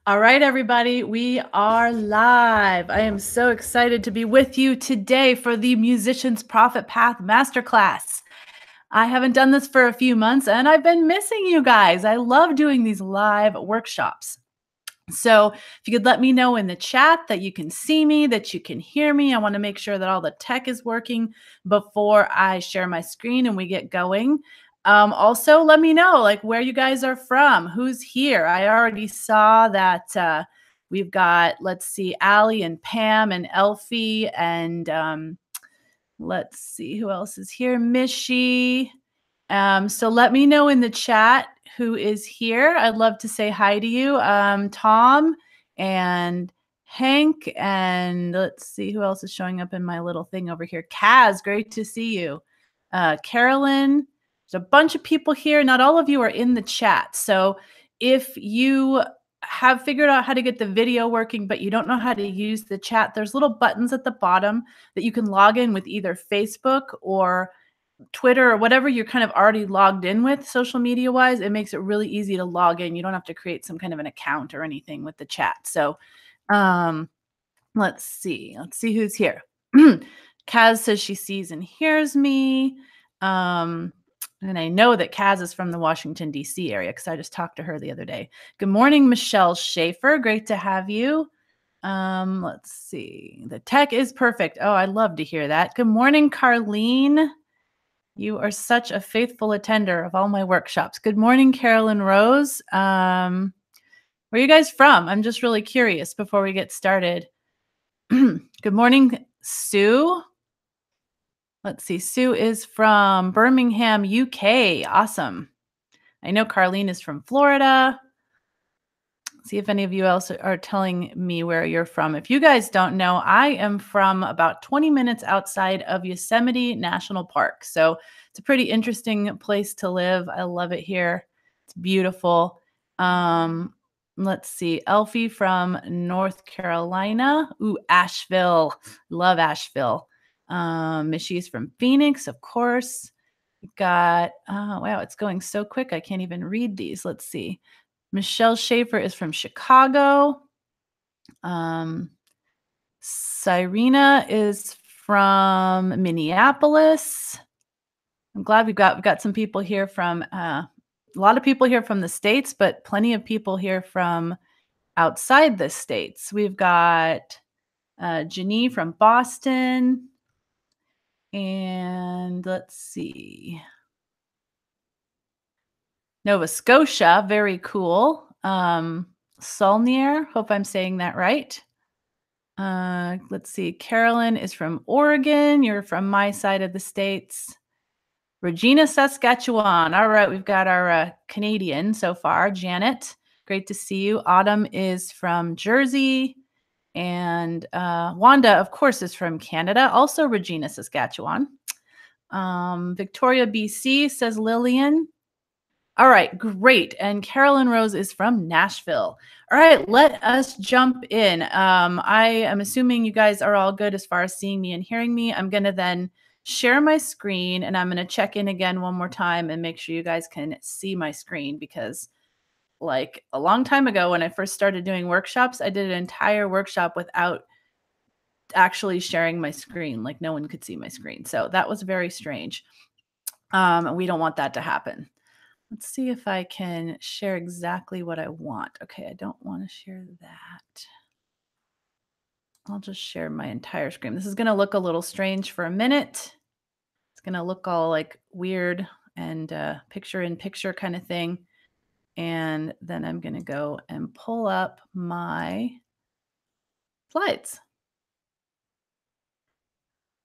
All right, everybody, we are live. I am so excited to be with you today for the Musician's Profit Path Masterclass. I haven't done this for a few months and I've been missing you guys. I love doing these live workshops. So, if you could let me know in the chat that you can see me, that you can hear me. I want to make sure that all the tech is working before I share my screen and we get going. Also, let me know like where you guys are from, who's here. I already saw that we've got, let's see, Allie and Pam and Elfie and let's see who else is here. Mishy. So let me know in the chat who is here. I'd love to say hi to you. Tom and Hank, and let's see who else is showing up in my little thing over here. Kaz, great to see you. Carolyn, there's a bunch of people here. Not all of you are in the chat. So if you have figured out how to get the video working, but you don't know how to use the chat, there's little buttons at the bottom that you can log in with either Facebook or Twitter or whatever you're kind of already logged in with social media wise. It makes it really easy to log in. You don't have to create some kind of an account or anything with the chat. So um, let's see. Let's see who's here. Kaz says she sees and hears me. And I know that Kaz is from the Washington, D.C. area because I just talked to her the other day. Good morning, Michelle Schaefer. Great to have you. Let's see. The tech is perfect. Oh, I'd love to hear that. Good morning, Carlene. You are such a faithful attender of all my workshops. Good morning, Carolyn Rose. Where are you guys from? I'm just really curious before we get started. Good morning, Sue. Let's see. Sue is from Birmingham, UK. Awesome. I know Carlene is from Florida. See if any of you else are telling me where you're from. If you guys don't know, I am from about 20 minutes outside of Yosemite National Park. So it's a pretty interesting place to live. I love it here. It's beautiful. Let's see. Elfie from North Carolina. Ooh, Asheville. Love Asheville. Mishy's from Phoenix, of course. We got, wow, it's going so quick. I can't even read these. Let's see. Michelle Schaefer is from Chicago. Cyrena is from Minneapolis. I'm glad we've got some people here from a lot of people here from the States, but plenty of people here from outside the States. We've got Janine from Boston. And let's see. Nova Scotia, very cool. Saulnier, hope I'm saying that right. Let's see. Carolyn is from Oregon. You're from my side of the states. Regina, Saskatchewan. All right, we've got our Canadian so far. Janet, great to see you. Autumn is from Jersey. And Wanda, of course, is from Canada. Also Regina, Saskatchewan. Victoria, BC, says Lillian. All right, great. And Carolyn Rose is from Nashville. All right, let us jump in. I am assuming you guys are all good as far as seeing me and hearing me. I'm going to then share my screen and I'm going to check in again one more time and make sure you guys can see my screen because like a long time ago when I first started doing workshops, I did an entire workshop without actually sharing my screen. Like no one could see my screen. So that was very strange. We don't want that to happen. Let's see if I can share exactly what I want. Okay, I don't want to share that. I'll just share my entire screen. This is going to look a little strange for a minute. It's going to look all like weird and picture in picture kind of thing. And then I'm going to go and pull up my slides.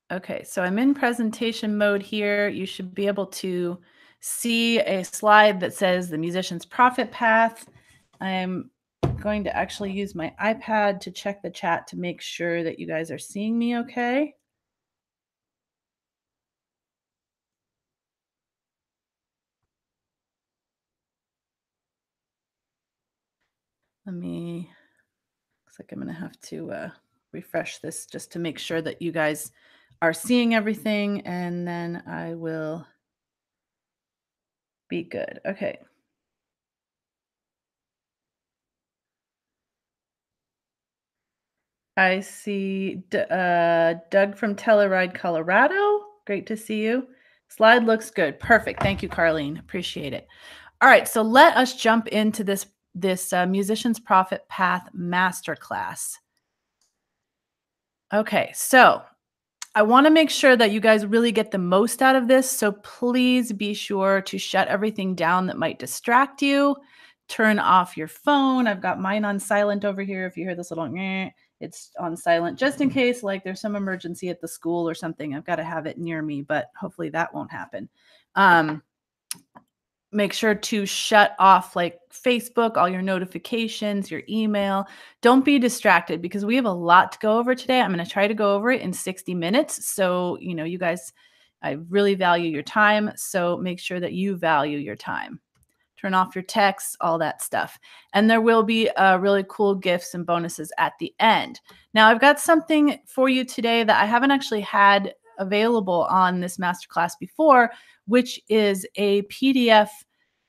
Okay, so I'm in presentation mode here. You should be able to see a slide that says the musician's profit path. I'm going to actually use my iPad to check the chat to make sure that you guys are seeing me okay. Looks like I'm going to have to refresh this just to make sure that you guys are seeing everything, and then I will be good. Okay. I see Doug from Telluride, Colorado. Great to see you. Slide looks good. Perfect. Thank you, Carlene. Appreciate it. All right, so let us jump into this Musician's Profit Path Masterclass. Okay, so I want to make sure that you guys really get the most out of this. So please be sure to shut everything down that might distract you. Turn off your phone. I've got mine on silent over here. If you hear this little, it's on silent just in case like there's some emergency at the school or something. I've got to have it near me, but hopefully that won't happen. Make sure to shut off like Facebook, all your notifications, your email. Don't be distracted because we have a lot to go over today. I'm going to try to go over it in 60 minutes. So, you guys, I really value your time. So make sure that you value your time. Turn off your texts, all that stuff. And there will be really cool gifts and bonuses at the end. Now, I've got something for you today that I haven't actually had available on this masterclass before, which is a PDF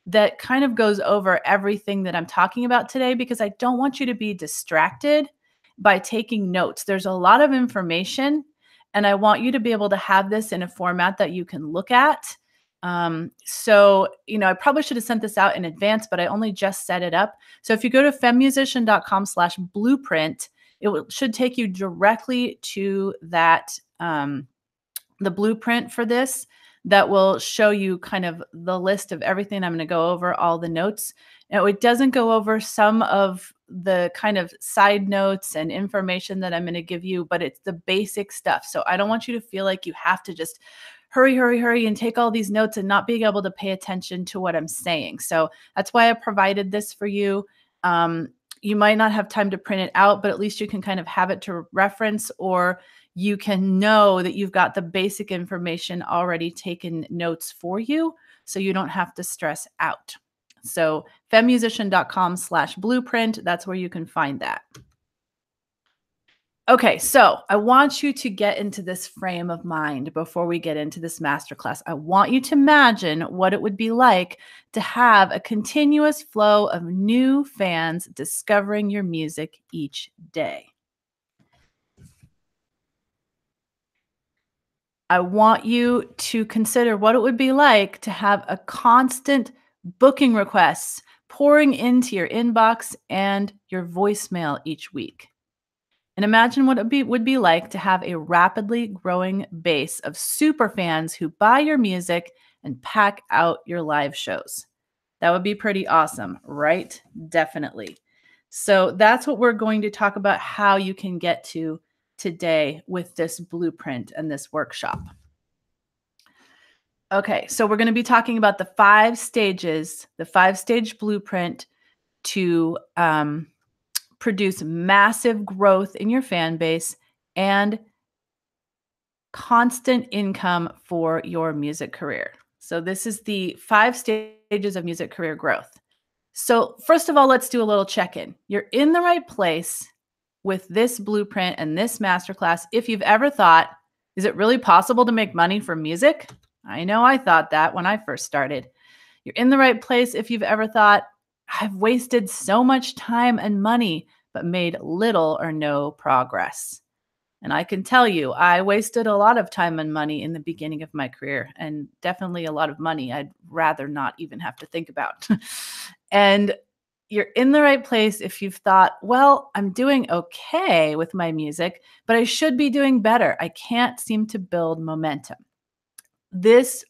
that kind of goes over everything that I'm talking about today because I don't want you to be distracted by taking notes. There's a lot of information, and I want you to be able to have this in a format that you can look at. I probably should have sent this out in advance, but I only just set it up. So if you go to femmusician.com/blueprint, should take you directly to that, the blueprint for this that will show you kind of the list of everything I'm going to go over, all the notes. Now, it doesn't go over some of the kind of side notes and information that I'm going to give you, but it's the basic stuff. So I don't want you to feel like you have to just hurry, hurry, hurry and take all these notes and not being able to pay attention to what I'm saying. So that's why I provided this for you. You might not have time to print it out, but at least you can kind of have it to reference, or you can know that you've got the basic information already taken notes for you, so you don't have to stress out. So femmusician.com/blueprint, that's where you can find that. Okay, so I want you to get into this frame of mind before we get into this masterclass. I want you to imagine what it would be like to have a continuous flow of new fans discovering your music each day. I want you to consider what it would be like to have a constant booking requests pouring into your inbox and your voicemail each week. And imagine what it would be like to have a rapidly growing base of super fans who buy your music and pack out your live shows. That would be pretty awesome, right? Definitely. So that's what we're going to talk about, how you can get to today with this blueprint and this workshop. Okay, so we're going to be talking about the 5 stages, the 5-stage blueprint to produce massive growth in your fan base and constant income for your music career. So this is the 5 stages of music career growth. So first of all, let's do a little check-in. You're in the right place with this blueprint and this masterclass. If you've ever thought, is it really possible to make money from music? I know I thought that when I first started. You're in the right place if you've ever thought, I've wasted so much time and money, but made little or no progress. And I can tell you, I wasted a lot of time and money in the beginning of my career, and definitely a lot of money I'd rather not even have to think about. And you're in the right place if you've thought, well, I'm doing okay with my music, but I should be doing better. I can't seem to build momentum. This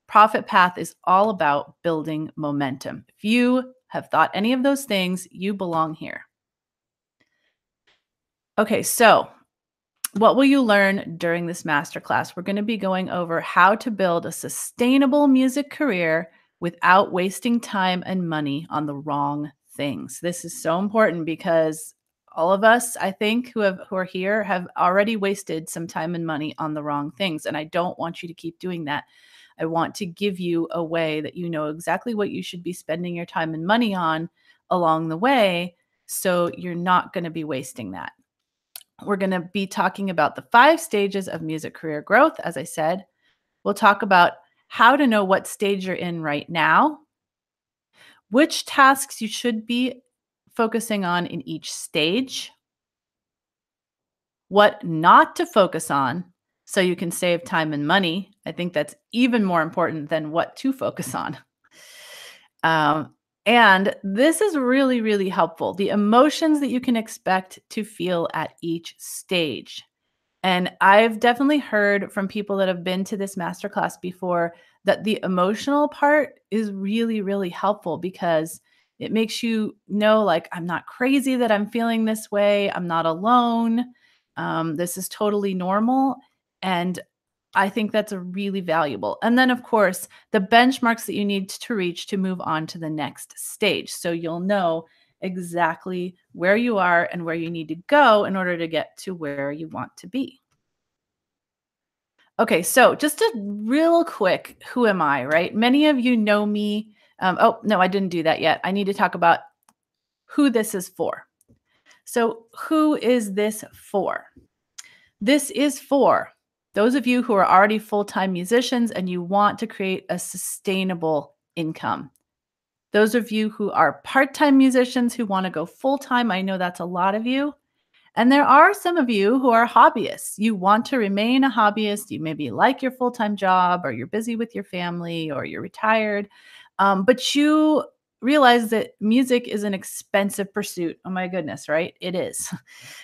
profit path is all about building momentum. If you have thought any of those things, you belong here. Okay, so what will you learn during this masterclass? We're going to be going over how to build a sustainable music career without wasting time and money on the wrong things. This is so important because all of us, I think, who are here have already wasted some time and money on the wrong things. And I don't want you to keep doing that. I want to give you a way that you know exactly what you should be spending your time and money on along the way, so you're not going to be wasting that. We're going to be talking about the 5 stages of music career growth. As I said, we'll talk about how to know what stage you're in right now, which tasks you should be focusing on in each stage, what not to focus on so you can save time and money. I think that's even more important than what to focus on. Um, and this is really, really helpful. The emotions that you can expect to feel at each stage. And I've definitely heard from people that have been to this masterclass before that the emotional part is really, really helpful because it makes you know, like, I'm not crazy that I'm feeling this way. I'm not alone. This is totally normal. And I think that's a really valuable. And then, of course, the benchmarks that you need to reach to move on to the next stage. So you'll know exactly where you are and where you need to go in order to get to where you want to be. Okay, so just a real quick, who am I, right? Many of you know me. Oh, no, I didn't do that yet. I need to talk about who this is for. So, who is this for? This is for those of you who are already full time musicians and you want to create a sustainable income. Those of you who are part time musicians who want to go full time, I know that's a lot of you. And there are some of you who are hobbyists. You want to remain a hobbyist. You maybe like your full time job, or you're busy with your family, or you're retired. But you realize that music is an expensive pursuit. Oh my goodness, right? It is.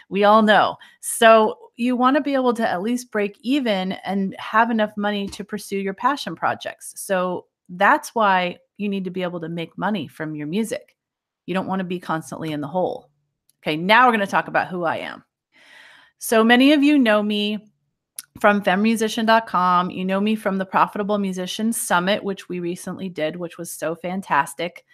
We all know. So you want to be able to at least break even and have enough money to pursue your passion projects. So that's why you need to be able to make money from your music. You don't want to be constantly in the hole. Okay, now we're going to talk about who I am. So many of you know me from femmusician.com. You know me from the Profitable Musicians Summit, which we recently did, which was so fantastic.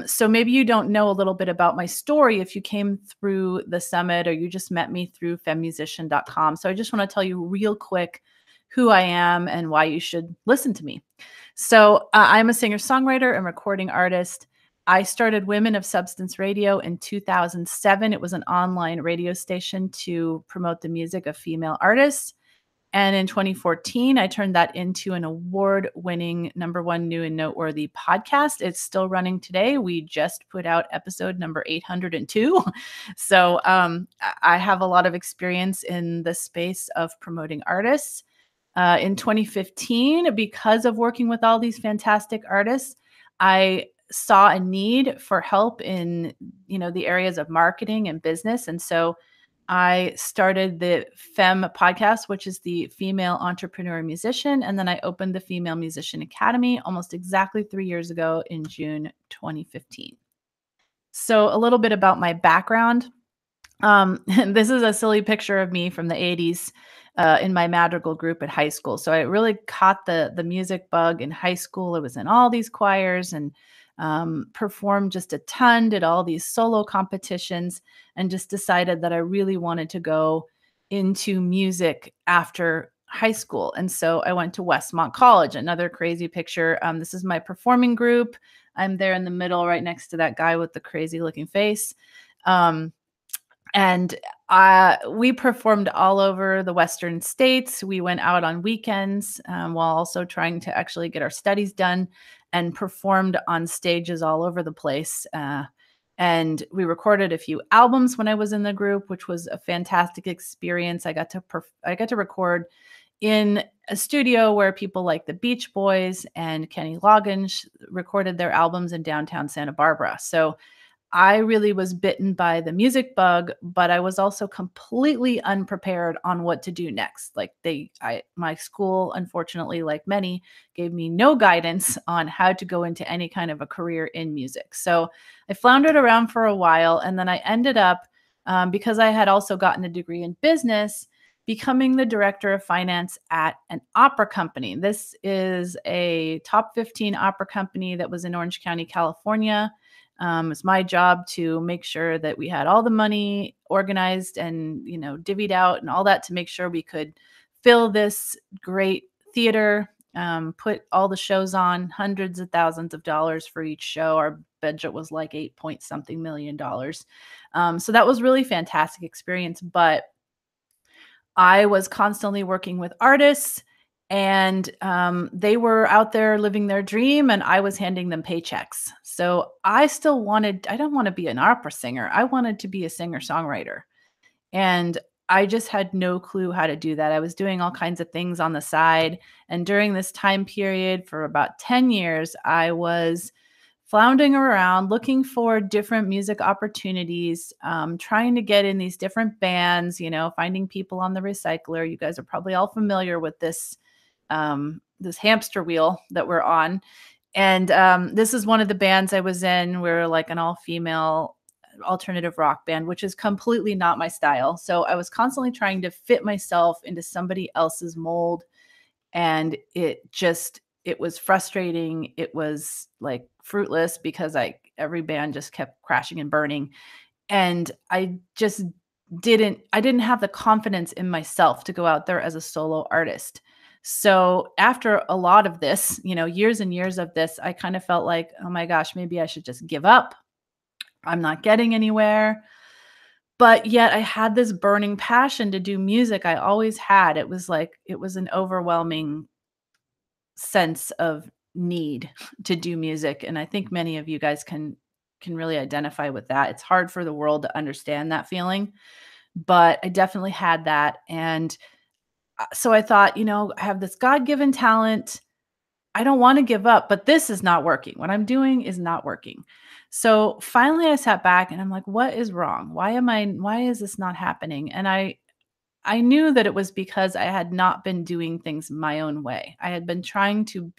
So maybe you don't know a little bit about my story if you came through the summit or you just met me through femmusician.com. So I just want to tell you real quick who I am and why you should listen to me. So I'm a singer-songwriter and recording artist. I started Women of Substance Radio in 2007. It was an online radio station to promote the music of female artists. And in 2014, I turned that into an award-winning #1 new and noteworthy podcast. It's still running today. We just put out episode number 802. So I have a lot of experience in the space of promoting artists. In 2015, because of working with all these fantastic artists, I saw a need for help in, the areas of marketing and business. And so I started the FEM podcast, which is the Female Entrepreneur Musician. And then I opened the Female Musician Academy almost exactly 3 years ago in June 2015. So a little bit about my background. This is a silly picture of me from the 80s in my madrigal group at high school. So I really caught the music bug in high school. I was in all these choirs and performed just a ton, did all these solo competitions, and just decided that I really wanted to go into music after high school. And so I went to Westmont College, another crazy picture. This is my performing group. I'm there in the middle, right next to that guy with the crazy looking face. Um, and we performed all over the Western states. We went out on weekends while also trying to actually get our studies done and performed on stages all over the place. And we recorded a few albums when I was in the group, which was a fantastic experience. I got to record in a studio where people like the Beach Boys and Kenny Loggins recorded their albums in downtown Santa Barbara. So I really was bitten by the music bug, but I was also completely unprepared on what to do next. Like my school, unfortunately, like many, gave me no guidance on how to go into any kind of a career in music. So I floundered around for a while, and then I ended up, because I had also gotten a degree in business, becoming the director of finance at an opera company. This is a top 15 opera company that was in Orange County, California. It's my job to make sure that we had all the money organized and, divvied out and all that to make sure we could fill this great theater, put all the shows on, hundreds of thousands of dollars for each show. Our budget was like 8 point something million dollars. So that was really fantastic experience. But I was constantly working with artists, and they were out there living their dream, and I was handing them paychecks. So I don't want to be an opera singer. I wanted to be a singer-songwriter. And I just had no clue how to do that. I was doing all kinds of things on the side. And during this time period for about 10 years, I was floundering around looking for different music opportunities, trying to get in these different bands, finding people on the recycler. You guys are probably all familiar with this hamster wheel that we're on. And this is one of the bands I was in. We're like an all-female alternative rock band, which is completely not my style. So I was constantly trying to fit myself into somebody else's mold, and it was frustrating. It was like fruitless because every band just kept crashing and burning, and I didn't have the confidence in myself to go out there as a solo artist. So after a lot of this, years and years of this, I kind of felt like, oh my gosh, maybe I should just give up. I'm not getting anywhere. But yet I had this burning passion to do music. I always had. It was an overwhelming sense of need to do music, and I think many of you guys can really identify with that. It's hard for the world to understand that feeling, but I definitely had that. And so I thought, I have this God-given talent. I don't want to give up, but this is not working. What I'm doing is not working. So finally I sat back and I'm like, what is wrong? Why is this not happening? And I knew that it was because I had not been doing things my own way. I had been trying to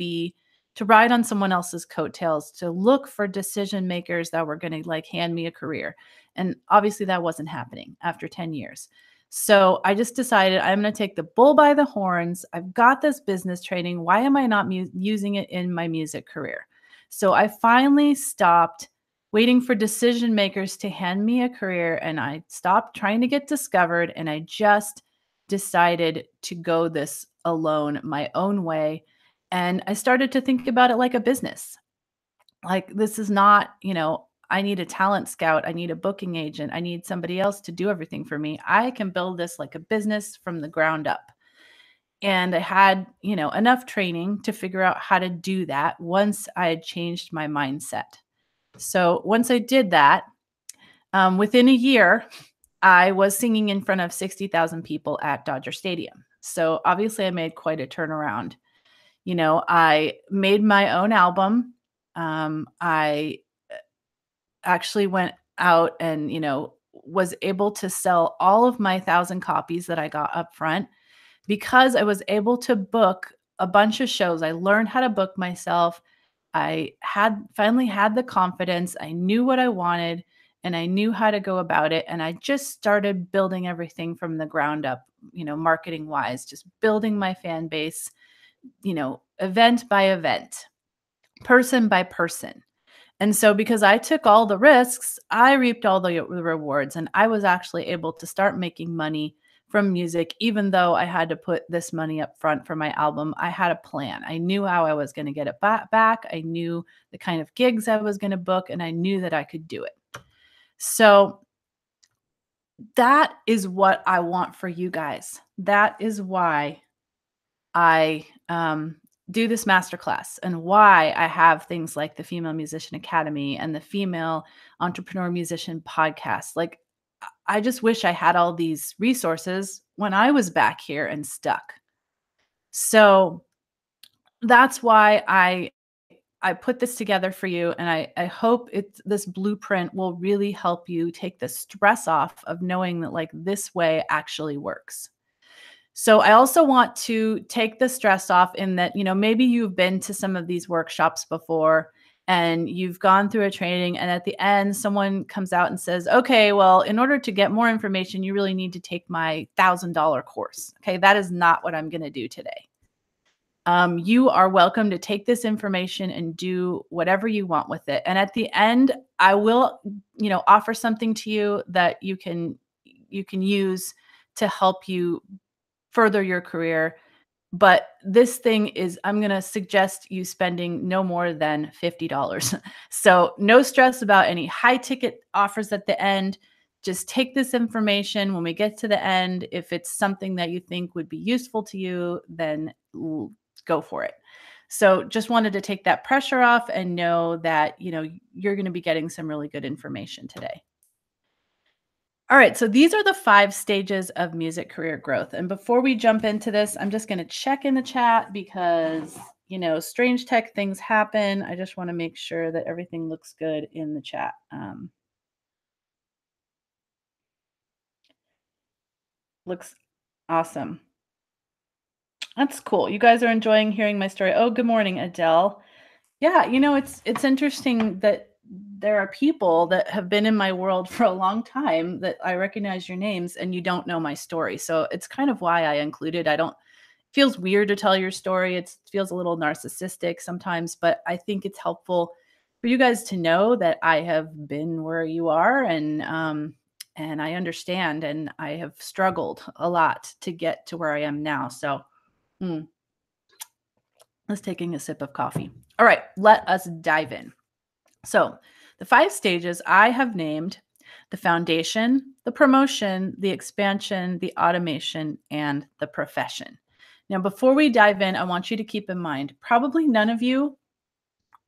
ride on someone else's coattails, to look for decision makers that were going to like hand me a career. And obviously that wasn't happening after 10 years. So I just decided I'm going to take the bull by the horns. I've got this business training. Why am I not using it in my music career? So I finally stopped waiting for decision makers to hand me a career, and I stopped trying to get discovered, and I just decided to go this alone, my own way. And I started to think about it like a business. Like, this is not, I need a talent scout, I need a booking agent, I need somebody else to do everything for me. I can build this like a business from the ground up. And I had, enough training to figure out how to do that once I had changed my mindset. So once I did that, within a year, I was singing in front of 60,000 people at Dodger Stadium. So obviously, I made quite a turnaround. I made my own album. I actually went out and, was able to sell all of my 1,000 copies that I got up front because I was able to book a bunch of shows. I learned how to book myself. I had finally had the confidence. I knew what I wanted and I knew how to go about it. And I just started building everything from the ground up, marketing wise, just building my fan base, event by event, person by person. And so because I took all the risks, I reaped all the rewards, and I was actually able to start making money from music. Even though I had to put this money up front for my album, I had a plan. I knew how I was going to get it back. I knew the kind of gigs I was going to book, and I knew that I could do it. So that is what I want for you guys. That is why I do this masterclass, and why I have things like the Female Musician Academy and the Female Entrepreneur Musician Podcast. Like, I just wish I had all these resources when I was back here and stuck. So that's why I put this together for you, and I hope this blueprint will really help you take the stress off of knowing that like this way actually works. So I also want to take the stress off in that, maybe you've been to some of these workshops before and you've gone through a training, and at the end, someone comes out and says, okay, well, in order to get more information, you really need to take my $1,000 course. Okay, that is not what I'm going to do today. You are welcome to take this information and do whatever you want with it. And at the end, I will, offer something to you that you can use to help you further your career. But this thing is, I'm going to suggest you spending no more than $50. So no stress about any high ticket offers at the end. Just take this information when we get to the end. If it's something that you think would be useful to you, then go for it. So just wanted to take that pressure off and know that, you're going to be getting some really good information today. All right, so these are the 5 stages of music career growth. And before we jump into this, I'm just going to check in the chat because, strange tech things happen. I just want to make sure that everything looks good in the chat. Looks awesome. That's cool. You guys are enjoying hearing my story. Oh, good morning, Adele. Yeah, it's interesting that there are people that have been in my world for a long time that I recognize your names and you don't know my story. So it's kind of why I included. I don't feels weird to tell your story. It feels a little narcissistic sometimes, but I think it's helpful for you guys to know that I have been where you are and I understand and I have struggled a lot to get to where I am now. So, mm, let's taking a sip of coffee. All right, let us dive in. So, the 5 stages I have named the foundation, the promotion, the expansion, the automation, and the profession. Now, before we dive in, I want you to keep in mind probably none of you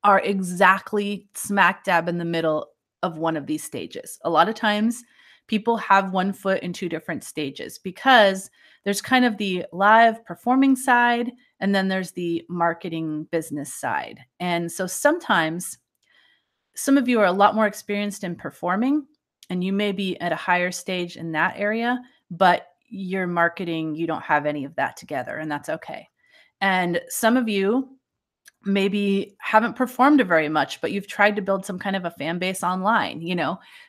are exactly smack dab in the middle of one of these stages. A lot of times, people have one foot in 2 different stages because there's kind of the live performing side and then there's the marketing business side. And so sometimes some of you are a lot more experienced in performing and you may be at a higher stage in that area, but your marketing, you don't have any of that together, and that's okay. And some of you maybe haven't performed very much, but you've tried to build some kind of a fan base online.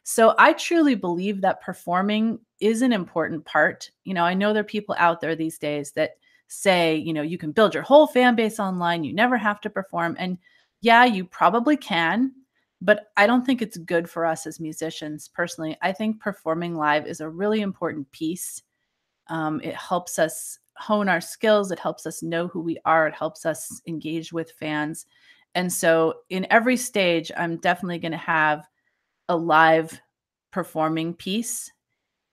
So I truly believe that performing is an important part. I know there are people out there these days that say, you can build your whole fan base online, you never have to perform. And yeah, you probably can, but I don't think it's good for us as musicians. Personally, I think performing live is a really important piece. It helps us hone our skills. It helps us know who we are. It helps us engage with fans. And so, in every stage, I'm definitely going to have a live performing piece.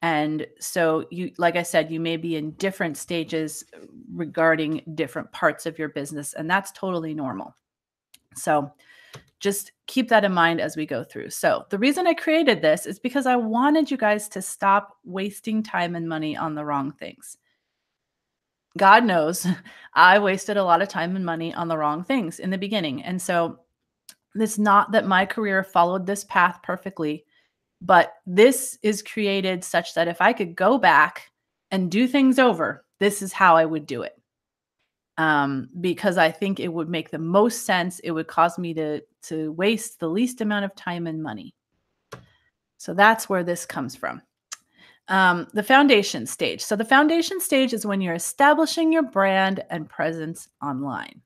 And so, like I said, you may be in different stages regarding different parts of your business, and that's totally normal. So, just keep that in mind as we go through. So, the reason I created this is because I wanted you guys to stop wasting time and money on the wrong things. God knows I wasted a lot of time and money on the wrong things in the beginning. And so it's not that my career followed this path perfectly, but this is created such that if I could go back and do things over, this is how I would do it. Because I think it would make the most sense. It would cause me to waste the least amount of time and money. So that's where this comes from. The foundation stage. So the foundation stage is when you're establishing your brand and presence online.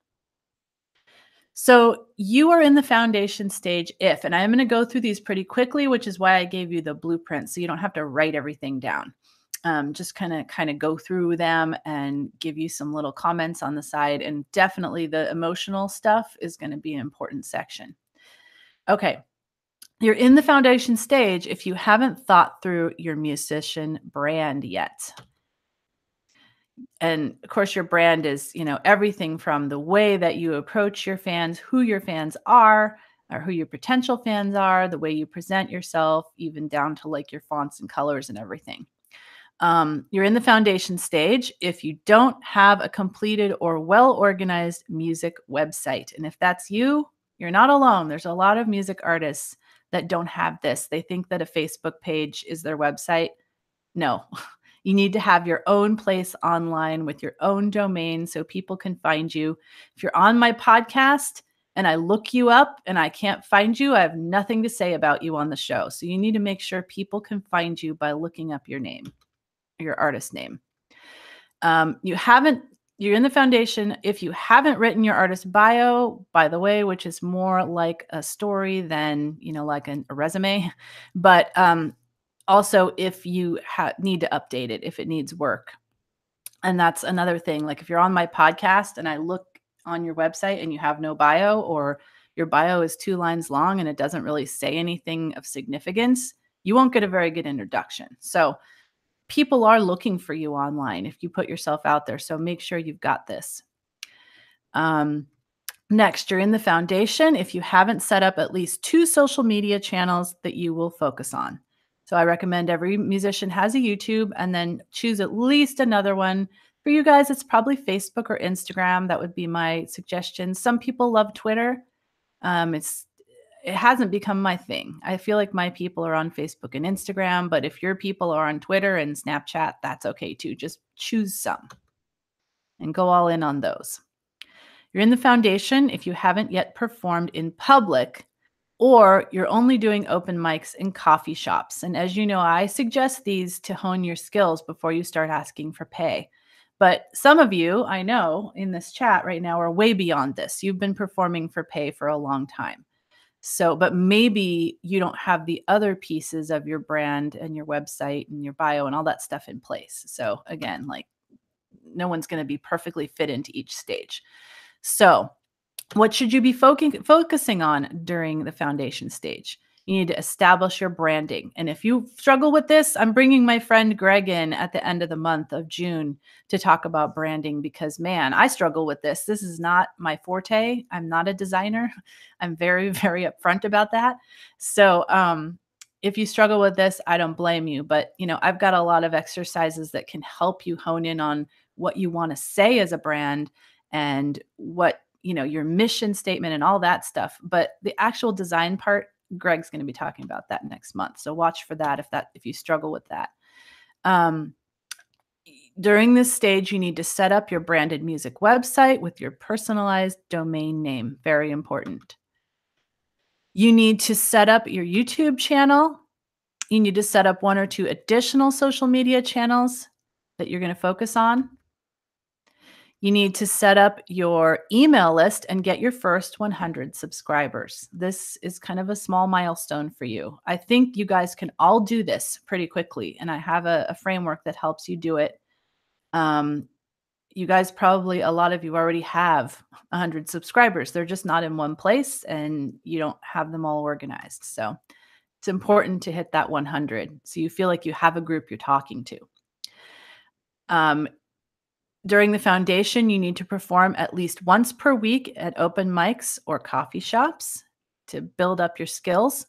So you are in the foundation stage and I'm going to go through these pretty quickly, which is why I gave you the blueprint so you don't have to write everything down. Just kind of go through them and give you some little comments on the side. And definitely the emotional stuff is going to be an important section. Okay. You're in the foundation stage if you haven't thought through your musician brand yet. And of course, your brand is, everything from the way that you approach your fans, who your fans are, or who your potential fans are, the way you present yourself, even down to like your fonts and colors and everything. You're in the foundation stage if you don't have a completed or well-organized music website. And if that's you, you're not alone. There's a lot of music artists that don't have this. They think that a Facebook page is their website. No, you need to have your own place online with your own domain so people can find you. If you're on my podcast and I look you up and I can't find you, I have nothing to say about you on the show. So you need to make sure people can find you by looking up your name, your artist name. You're in the foundation. If you haven't written your artist bio, by the way, which is more like a story than, like a resume, but also if you need to update it, if it needs work. And that's another thing. Like if you're on my podcast and I look on your website and you have no bio, or your bio is 2 lines long and it doesn't really say anything of significance, you won't get a very good introduction. So people are looking for you online if you put yourself out there. So make sure you've got this. Next, you're in the foundation if you haven't set up at least 2 social media channels that you will focus on. So I recommend every musician has a YouTube and then choose at least another one. For you guys, it's probably Facebook or Instagram. That would be my suggestion. Some people love Twitter. It's it hasn't become my thing. I feel like my people are on Facebook and Instagram, but if your people are on Twitter and Snapchat, that's okay too. Just choose some and go all in on those. You're in the foundation if you haven't yet performed in public, or you're only doing open mics in coffee shops. And as you know, I suggest these to hone your skills before you start asking for pay. But some of you, I know, in this chat right now are way beyond this. You've been performing for pay for a long time. So, but maybe you don't have the other pieces of your brand and your website and your bio and all that stuff in place. So, again, like no one's going to be perfectly fit into each stage. So, what should you be focusing on during the foundation stage? You need to establish your branding. And if you struggle with this, I'm bringing my friend Greg in at the end of the month of June to talk about branding because, man, I struggle with this. This is not my forte. I'm not a designer. I'm very, very upfront about that. So, if you struggle with this, I don't blame you. But, I've got a lot of exercises that can help you hone in on what you want to say as a brand and what your mission statement and all that stuff. But the actual design part, Greg's going to be talking about that next month. So watch for that if you struggle with that. During this stage, you need to set up your branded music website with your personalized domain name. Very important. You need to set up your YouTube channel. You need to set up 1 or 2 additional social media channels that you're going to focus on. You need to set up your email list and get your first 100 subscribers. This is kind of a small milestone for you. I think you guys can all do this pretty quickly, and I have a framework that helps you do it. You guys probably, a lot of you already have 100 subscribers. They're just not in one place, and you don't have them all organized. So it's important to hit that 100 so you feel like you have a group you're talking to. During the foundation, you need to perform at least once per week at open mics or coffee shops to build up your skills.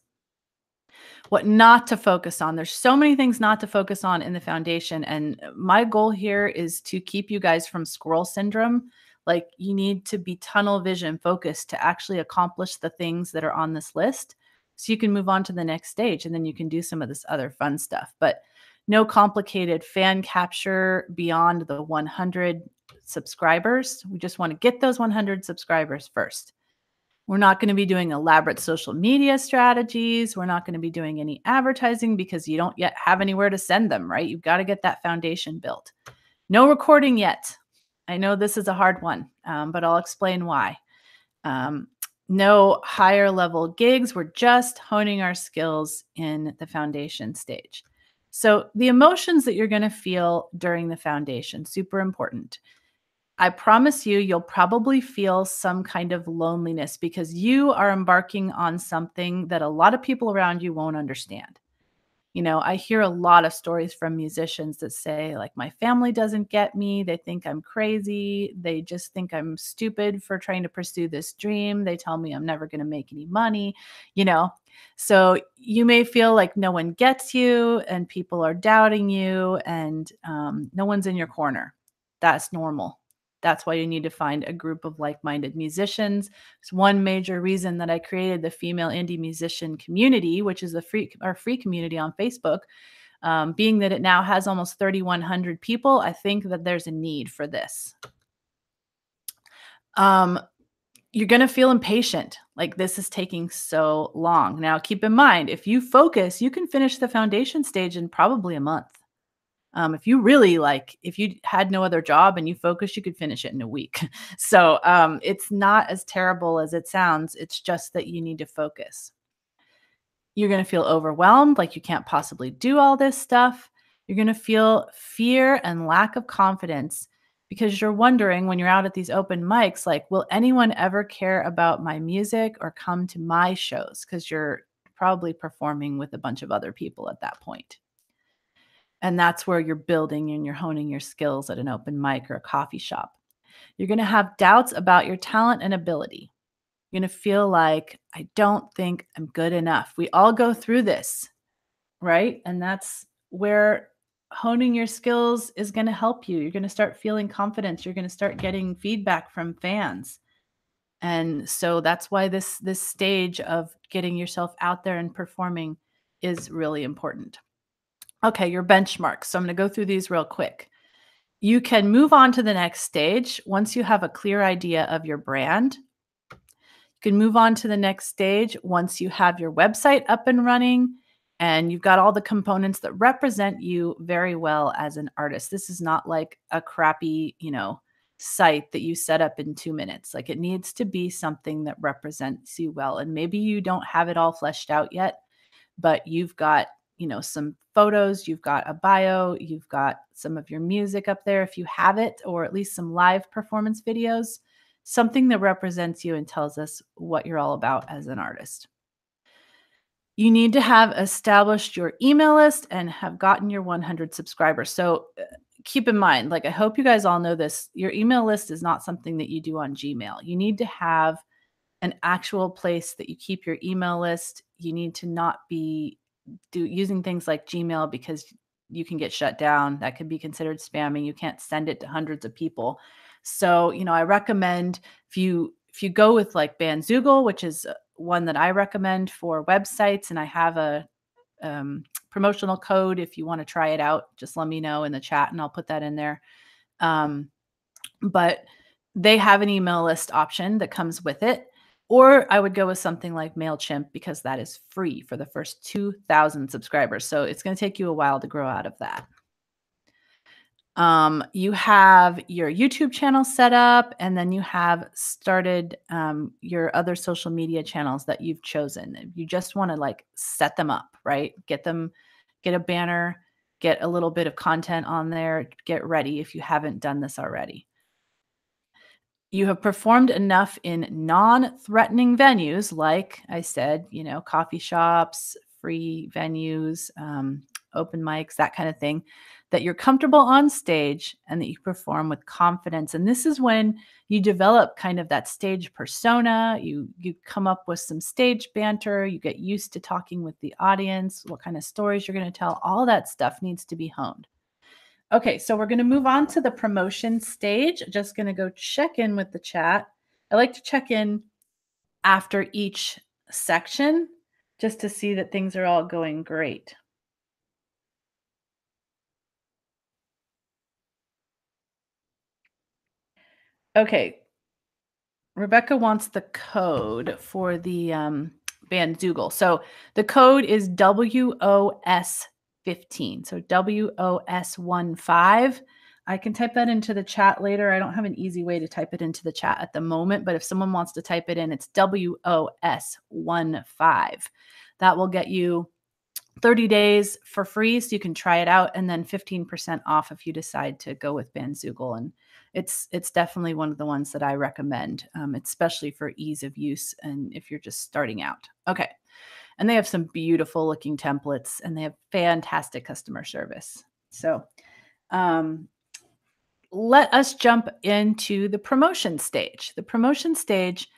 What not to focus on. There's so many things not to focus on in the foundation. And my goal here is to keep you guys from squirrel syndrome. Like you need to be tunnel vision focused to actually accomplish the things that are on this list so you can move on to the next stage and then you can do some of this other fun stuff. But no complicated fan capture beyond the 100 subscribers. We just want to get those 100 subscribers first. We're not going to be doing elaborate social media strategies. We're not going to be doing any advertising because you don't yet have anywhere to send them, right? You've got to get that foundation built. No recording yet. I know this is a hard one, but I'll explain why. No higher level gigs. We're just honing our skills in the foundation stage. So the emotions that you're going to feel during the foundation, super important. I promise you'll probably feel some kind of loneliness because you are embarking on something that a lot of people around you won't understand. I hear a lot of stories from musicians that say, like, my family doesn't get me. They think I'm crazy. They just think I'm stupid for trying to pursue this dream. They tell me I'm never going to make any money, So you may feel like no one gets you and people are doubting you and no one's in your corner. That's normal. That's why you need to find a group of like-minded musicians. It's one major reason that I created the female indie musician community, which is our free community on Facebook. Being that it now has almost 3,100 people, I think that there's a need for this. You're going to feel impatient. Like this is taking so long. Now, keep in mind, if you focus, you can finish the foundation stage in probably a month. If you had no other job and you focus, you could finish it in a week. So it's not as terrible as it sounds. It's just that you need to focus. You're going to feel overwhelmed, like you can't possibly do all this stuff. You're going to feel fear and lack of confidence because you're wondering when you're out at these open mics, like, will anyone ever care about my music or come to my shows? Because you're probably performing with a bunch of other people at that point. And that's where you're building and you're honing your skills at an open mic or a coffee shop. You're going to have doubts about your talent and ability. You're going to feel like, I don't think I'm good enough. We all go through this, right? And that's where honing your skills is going to help you. You're going to start feeling confidence. You're going to start getting feedback from fans. And so that's why this stage of getting yourself out there and performing is really important. Okay, your benchmarks. So I'm going to go through these real quick. You can move on to the next stage once you have a clear idea of your brand. You can move on to the next stage once you have your website up and running and you've got all the components that represent you very well as an artist. This is not like a crappy, site that you set up in 2 minutes. Like, it needs to be something that represents you well. And maybe you don't have it all fleshed out yet, but you've got, some photos, you've got a bio, you've got some of your music up there if you have it, or at least some live performance videos, something that represents you and tells us what you're all about as an artist. You need to have established your email list and have gotten your 100 subscribers. So keep in mind, like, I hope you guys all know this, your email list is not something that you do on Gmail. You need to have an actual place that you keep your email list. You need to not be using things like Gmail because you can get shut down. That could be considered spamming. You can't send it to hundreds of people. So, I recommend if you go with like Bandzoogle, which is one that I recommend for websites, and I have a promotional code. If you want to try it out, just let me know in the chat and I'll put that in there. But they have an email list option that comes with it. Or I would go with something like MailChimp because that is free for the first 2,000 subscribers. So it's going to take you a while to grow out of that. You have your YouTube channel set up, and then you have started your other social media channels that you've chosen. You just want to like set them up, right? Get a banner, get a little bit of content on there, get ready if you haven't done this already. You have performed enough in non-threatening venues, like I said, coffee shops, free venues, open mics, that kind of thing, that you're comfortable on stage and that you perform with confidence. And this is when you develop kind of that stage persona. You come up with some stage banter. You get used to talking with the audience, what kind of stories you're going to tell. All that stuff needs to be honed. Okay, so we're going to move on to the promotion stage. Just going to go check in with the chat. I like to check in after each section just to see that things are all going great. Okay, Rebecca wants the code for the Bandzoogle. So the code is WOS15. So WOS15. I can type that into the chat later. I don't have an easy way to type it into the chat at the moment, but if someone wants to type it in, it's WOS15. That will get you 30 days for free, so you can try it out, and then 15% off if you decide to go with Bandzoogle. And it's definitely one of the ones that I recommend, especially for ease of use and if you're just starting out. Okay. And they have some beautiful looking templates and they have fantastic customer service. So let us jump into the promotion stage. The promotion stage,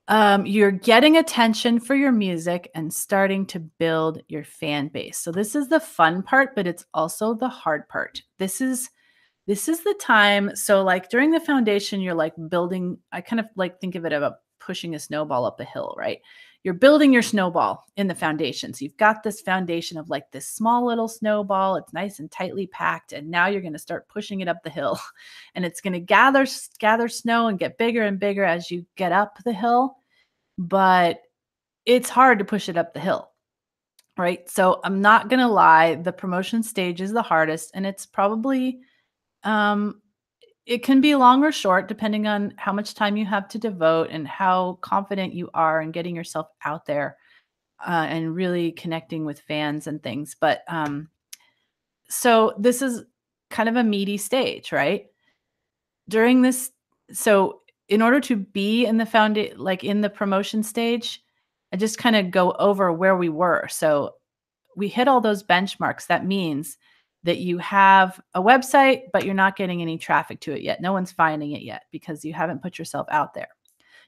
you're getting attention for your music and starting to build your fan base. So this is the fun part, but it's also the hard part. This is the time. So like during the foundation, you're like building, I kind of like think of it about pushing a snowball up a hill, right? You're building your snowball in the foundation. So you've got this foundation of like this small little snowball. It's nice and tightly packed. And now you're going to start pushing it up the hill and it's going to gather snow and get bigger and bigger as you get up the hill. But it's hard to push it up the hill, right? So I'm not going to lie. The promotion stage is the hardest, and it's probably, it can be long or short depending on how much time you have to devote and how confident you are in getting yourself out there and really connecting with fans and things. But so this is kind of a meaty stage, right? During this, so in order to be in the like in the promotion stage, I just kind of go over where we were. So we hit all those benchmarks. That means that you have a website, but you're not getting any traffic to it yet. No one's finding it yet because you haven't put yourself out there.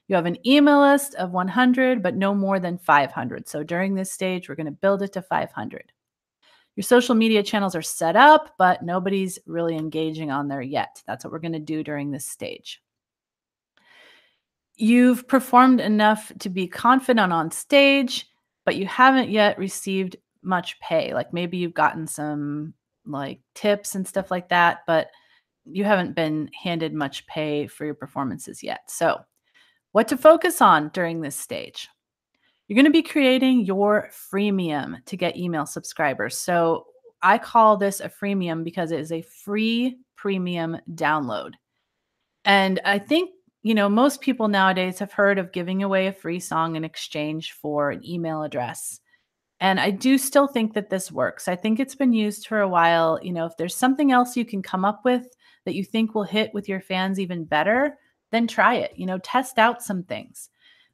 You have an email list of 100, but no more than 500. So during this stage, we're going to build it to 500. Your social media channels are set up, but nobody's really engaging on there yet. That's what we're going to do during this stage. You've performed enough to be confident on stage, but you haven't yet received much pay. Like maybe you've gotten some like tips and stuff like that, but you haven't been handed much pay for your performances yet. So, what to focus on during this stage? You're going to be creating your freemium to get email subscribers. So, I call this a freemium because it is a free premium download. And I think, most people nowadays have heard of giving away a free song in exchange for an email address. And I do still think that this works. I think it's been used for a while. If there's something else you can come up with that you think will hit with your fans even better, then try it. Test out some things.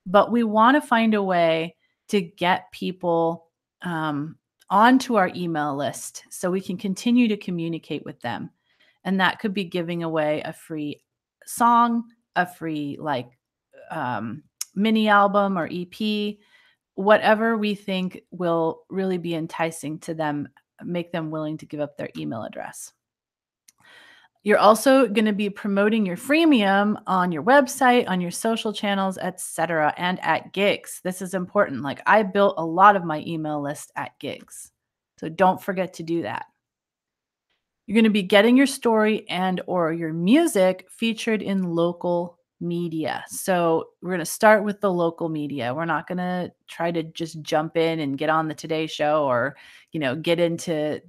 But we want to find a way to get people onto our email list so we can continue to communicate with them. And that could be giving away a free song, a free um, mini album or EP, whatever we think will really be enticing to them, make them willing to give up their email address. You're also going to be promoting your freemium on your website, on your social channels, etc., and at gigs. This is important. Like I built a lot of my email list at gigs. So don't forget to do that. You're going to be getting your story and or your music featured in local media. So we're going to start with the local media. We're not going to try to just jump in and get on the Today Show or, get into,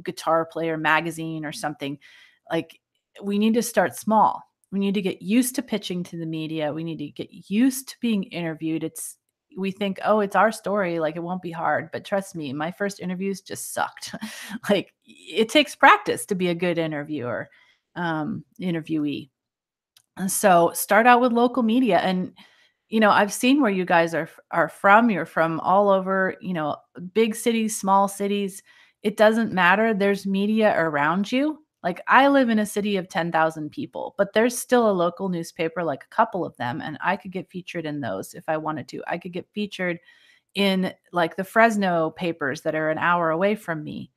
Guitar Player magazine or something. Like we need to start small. We need to get used to pitching to the media. We need to get used to being interviewed. We think, oh, it's our story. Like it won't be hard. But trust me, my first interviews just sucked. Like it takes practice to be a good interviewer, interviewee. And so start out with local media. And, I've seen where you guys are from. You're from all over, big cities, small cities. It doesn't matter. There's media around you. Like I live in a city of 10,000 people, but there's still a local newspaper, like a couple of them, and I could get featured in those if I wanted to. I could get featured in like the Fresno papers that are an hour away from me.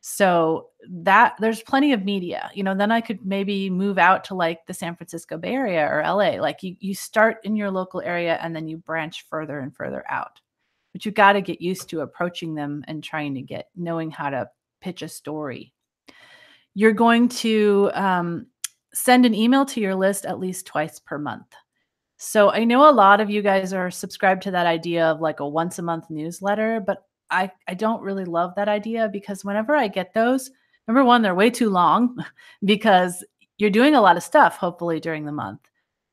So that there's plenty of media, then I could maybe move out to like the San Francisco Bay Area or LA. Like you start in your local area and then you branch further and further out. But you got to get used to approaching them and trying to knowing how to pitch a story. You're going to send an email to your list at least twice per month. So I know a lot of you guys are subscribed to that idea of like a once a month newsletter, but I don't really love that idea because whenever I get those, number one, they're way too long because you're doing a lot of stuff, hopefully, during the month.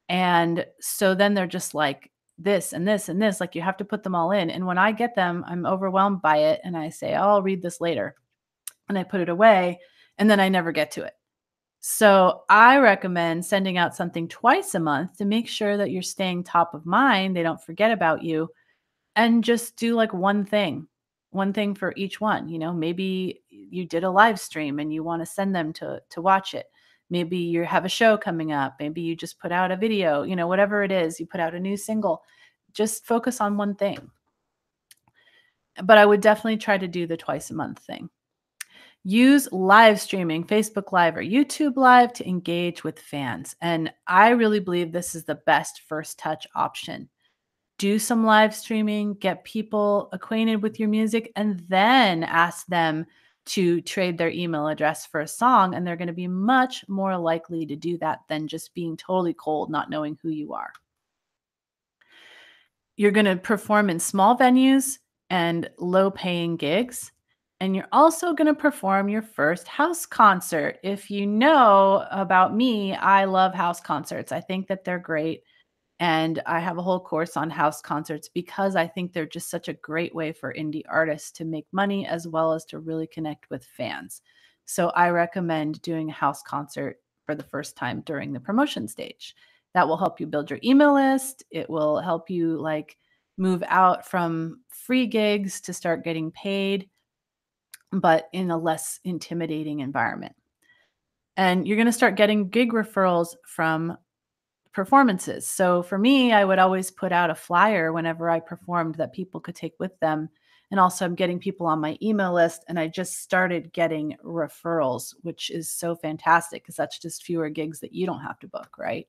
And so then they're just like this and this and this, like you have to put them all in. And when I get them, I'm overwhelmed by it. And I say, oh, I'll read this later. And I put it away and then I never get to it. So I recommend sending out something twice a month to make sure that you're staying top of mind. They don't forget about you and just do like one thing for each one. Maybe you did a live stream and you want to send them to watch it. Maybe you have a show coming up. Maybe you just put out a video, whatever it is, you put out a new single, just focus on one thing. But I would definitely try to do the twice a month thing. Use live streaming, Facebook Live or YouTube Live to engage with fans. And I really believe this is the best first touch option. Do some live streaming, get people acquainted with your music, and then ask them to trade their email address for a song. And they're going to be much more likely to do that than just being totally cold, not knowing who you are. You're going to perform in small venues and low paying gigs. And you're also going to perform your first house concert. If you know about me, I love house concerts. I think that they're great. And I have a whole course on house concerts because I think they're just such a great way for indie artists to make money as well as to really connect with fans. So I recommend doing a house concert for the first time during the promotion stage. That will help you build your email list. It will help you like move out from free gigs to start getting paid, but in a less intimidating environment. And you're going to start getting gig referrals from performances. So for me, I would always put out a flyer whenever I performed that people could take with them And also, I'm getting people on my email list, and I just started getting referrals, which is so fantastic because that's just fewer gigs that you don't have to book, right?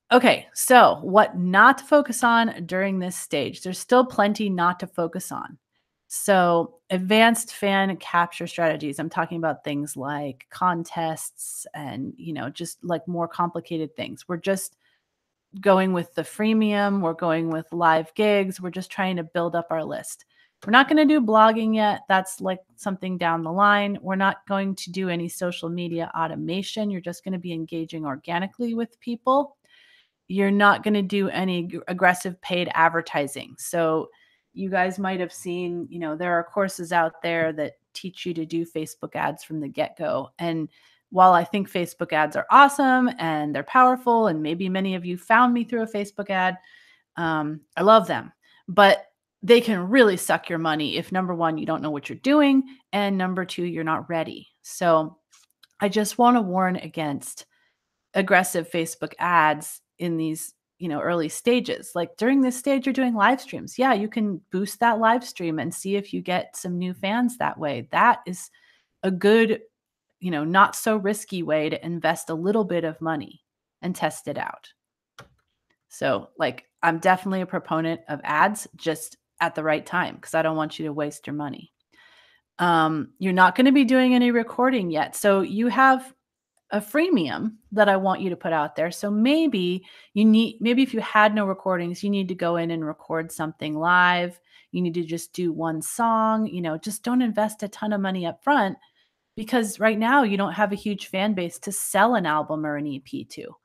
Okay, so what not to focus on during this stage? There's still plenty not to focus on. So, advanced fan capture strategies. I'm talking about things like contests and, just like more complicated things. We're just going with the freemium, we're going with live gigs, we're just trying to build up our list. We're not going to do blogging yet. That's like something down the line. We're not going to do any social media automation. You're just going to be engaging organically with people. You're not gonna do any aggressive paid advertising. So, you guys might have seen, there are courses out there that teach you to do Facebook ads from the get-go, and while I think Facebook ads are awesome and they're powerful, and maybe many of you found me through a Facebook ad, I love them, but they can really suck your money if, number 1, you don't know what you're doing, and number 2, you're not ready. So, I just wanna warn against aggressive Facebook ads in these, early stages. Like during this stage, you're doing live streams. Yeah, you can boost that live stream and see if you get some new fans that way. That is a good, not so risky way to invest a little bit of money and test it out. So, like, I'm definitely a proponent of ads just at the right time because I don't want you to waste your money. You're not going to be doing any recording yet. So, you have a freemium that I want you to put out there. So maybe if you had no recordings, you need to go in and record something live. You need to just do one song, just don't invest a ton of money up front because right now you don't have a huge fan base to sell an album or an EP to.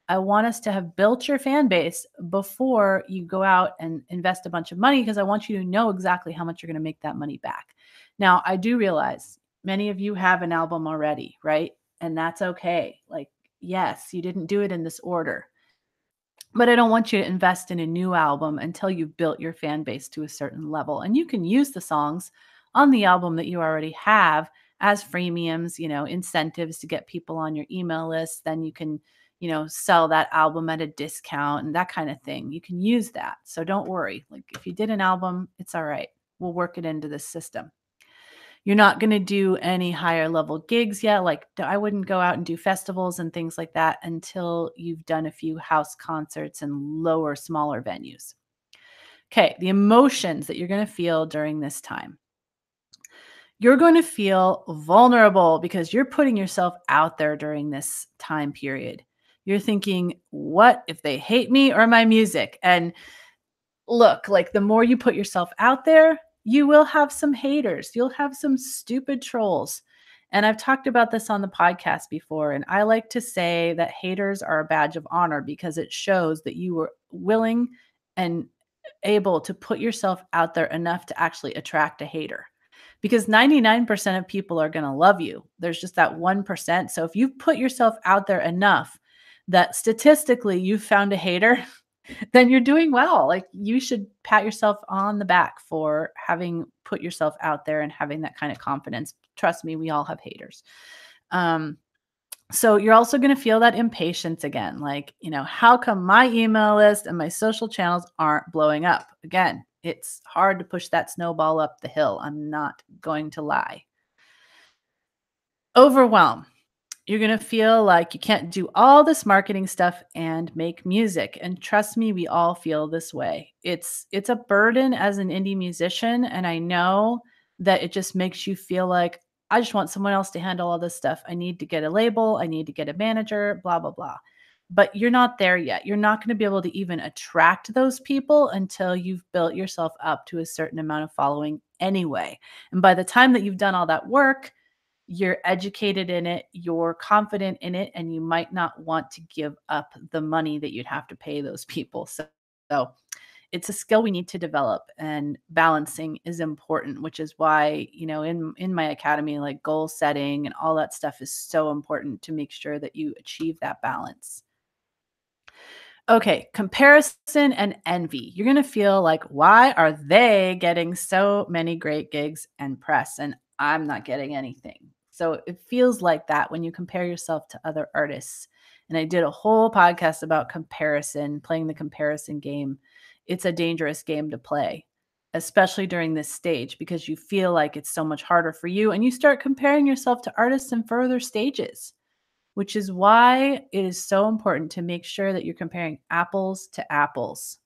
I want us to have built your fan base before you go out and invest a bunch of money because I want you to know exactly how much you're going to make that money back. Now, I do realize many of you have an album already, right? And that's okay. Like, yes, you didn't do it in this order, but I don't want you to invest in a new album until you've built your fan base to a certain level. And you can use the songs on the album that you already have as freemiums, incentives to get people on your email list. Then you can, sell that album at a discount and that kind of thing. You can use that. So don't worry. Like, if you did an album, it's all right. We'll work it into this system. You're not gonna do any higher level gigs yet, like, I wouldn't go out and do festivals and things like that until you've done a few house concerts and lower, smaller venues. Okay, the emotions that you're gonna feel during this time. You're going to feel vulnerable because you're putting yourself out there during this time period. You're thinking, "What if they hate me or my music?" And look, like the more you put yourself out there, you will have some haters. You'll have some stupid trolls. And I've talked about this on the podcast before. And I like to say that haters are a badge of honor because it shows that you were willing and able to put yourself out there enough to actually attract a hater. Because 99% of people are going to love you. There's just that 1%. So if you put yourself out there enough that statistically you've found a hater, then you're doing well. Like, you should pat yourself on the back for having put yourself out there and having that kind of confidence. Trust me, we all have haters. Um, so you're also going to feel that impatience again. Like, how come my email list and my social channels aren't blowing up? Again, it's hard to push that snowball up the hill. I'm not going to lie. Overwhelm. You're going to feel like you can't do all this marketing stuff and make music. And trust me, we all feel this way. It's a burden as an indie musician, and I know that it just makes you feel like I just want someone else to handle all this stuff. I need to get a label, I need to get a manager, blah blah blah. But you're not there yet. You're not going to be able to even attract those people until you've built yourself up to a certain amount of following anyway. And by the time that you've done all that work, you're educated in it, you're confident in it, and you might not want to give up the money that you'd have to pay those people. So it's a skill we need to develop, and balancing is important, which is why, in my academy, like goal setting and all that stuff is so important to make sure that you achieve that balance. Okay, comparison and envy. You're going to feel like, why are they getting so many great gigs and press and I'm not getting anything? So it feels like that when you compare yourself to other artists. And I did a whole podcast about comparison, playing the comparison game. It's a dangerous game to play. especially during this stage because you feel like it's so much harder for you and you start comparing yourself to artists in further stages, which is why it is so important to make sure that you're comparing apples to apples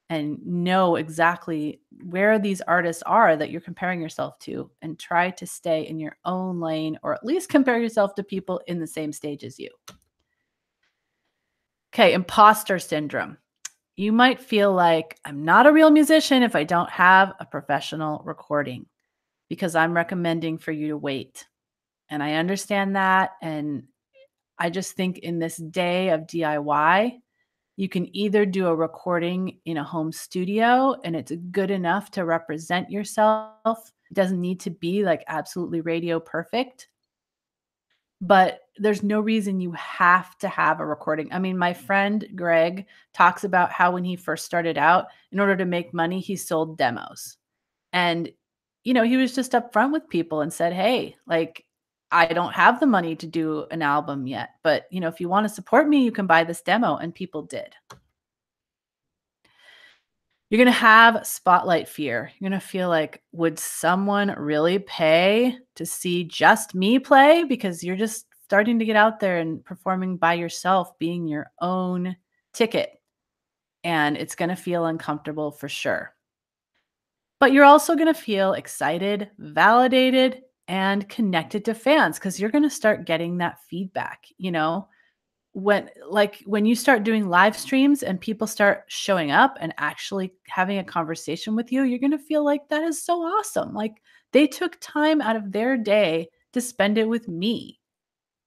and know exactly where these artists are that you're comparing yourself to and try to stay in your own lane or at least compare yourself to people in the same stage as you. Okay, imposter syndrome. You might feel like I'm not a real musician if I don't have a professional recording because I'm recommending for you to wait. And I understand that. And I just think in this day of DIY, you can either do a recording in a home studio and it's good enough to represent yourself. It doesn't need to be like absolutely radio perfect, but there's no reason you have to have a recording. I mean, my friend Greg talks about how when he first started out, in order to make money, he sold demos. And, he was just upfront with people and said, hey, like, I don't have the money to do an album yet, but, if you want to support me, you can buy this demo. And people did. You're going to have spotlight fear. You're going to feel like, would someone really pay to see just me play? Because you're just starting to get out there and performing by yourself, being your own ticket. And it's going to feel uncomfortable for sure. But you're also going to feel excited, validated, and connected to fans because you're going to start getting that feedback. When you start doing live streams and people start showing up and actually having a conversation with you, you're going to feel like that is so awesome. Like they took time out of their day to spend it with me.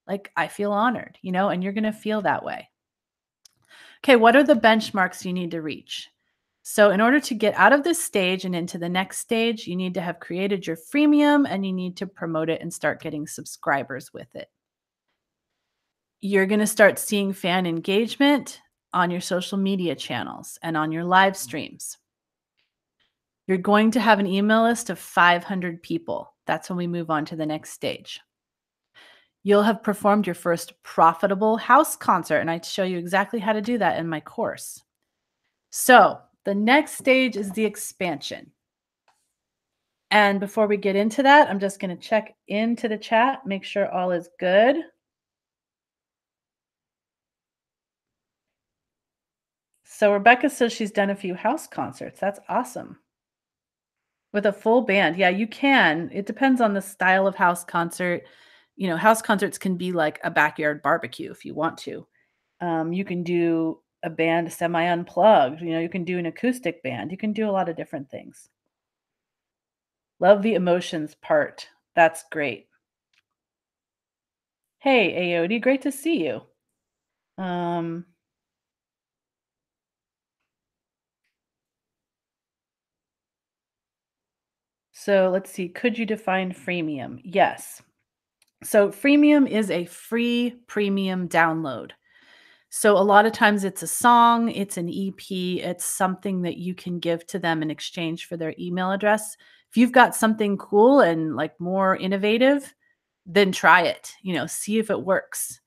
Like I feel honored, and you're going to feel that way. Okay, what are the benchmarks you need to reach? So, in order to get out of this stage and into the next stage, you need to have created your freemium and you need to promote it and start getting subscribers with it. You're going to start seeing fan engagement on your social media channels and on your live streams. You're going to have an email list of 500 people. That's when we move on to the next stage. You'll have performed your first profitable house concert, and I show you exactly how to do that in my course. So, the next stage is the expansion. And before we get into that, I'm just going to check into the chat, make sure all is good. So Rebecca says she's done a few house concerts. That's awesome. With a full band. Yeah, you can. It depends on the style of house concert. House concerts can be like a backyard barbecue if you want to. You can do a band semi unplugged. You can do an acoustic band. You can do a lot of different things. Love the emotions part. That's great. Hey, Aodi, great to see you. Um, so let's see. Could you define freemium? Yes. So freemium is a free premium download. So a lot of times it's a song, it's an EP, it's something that you can give to them in exchange for their email address. If you've got something cool and like more innovative, then try it, see if it works.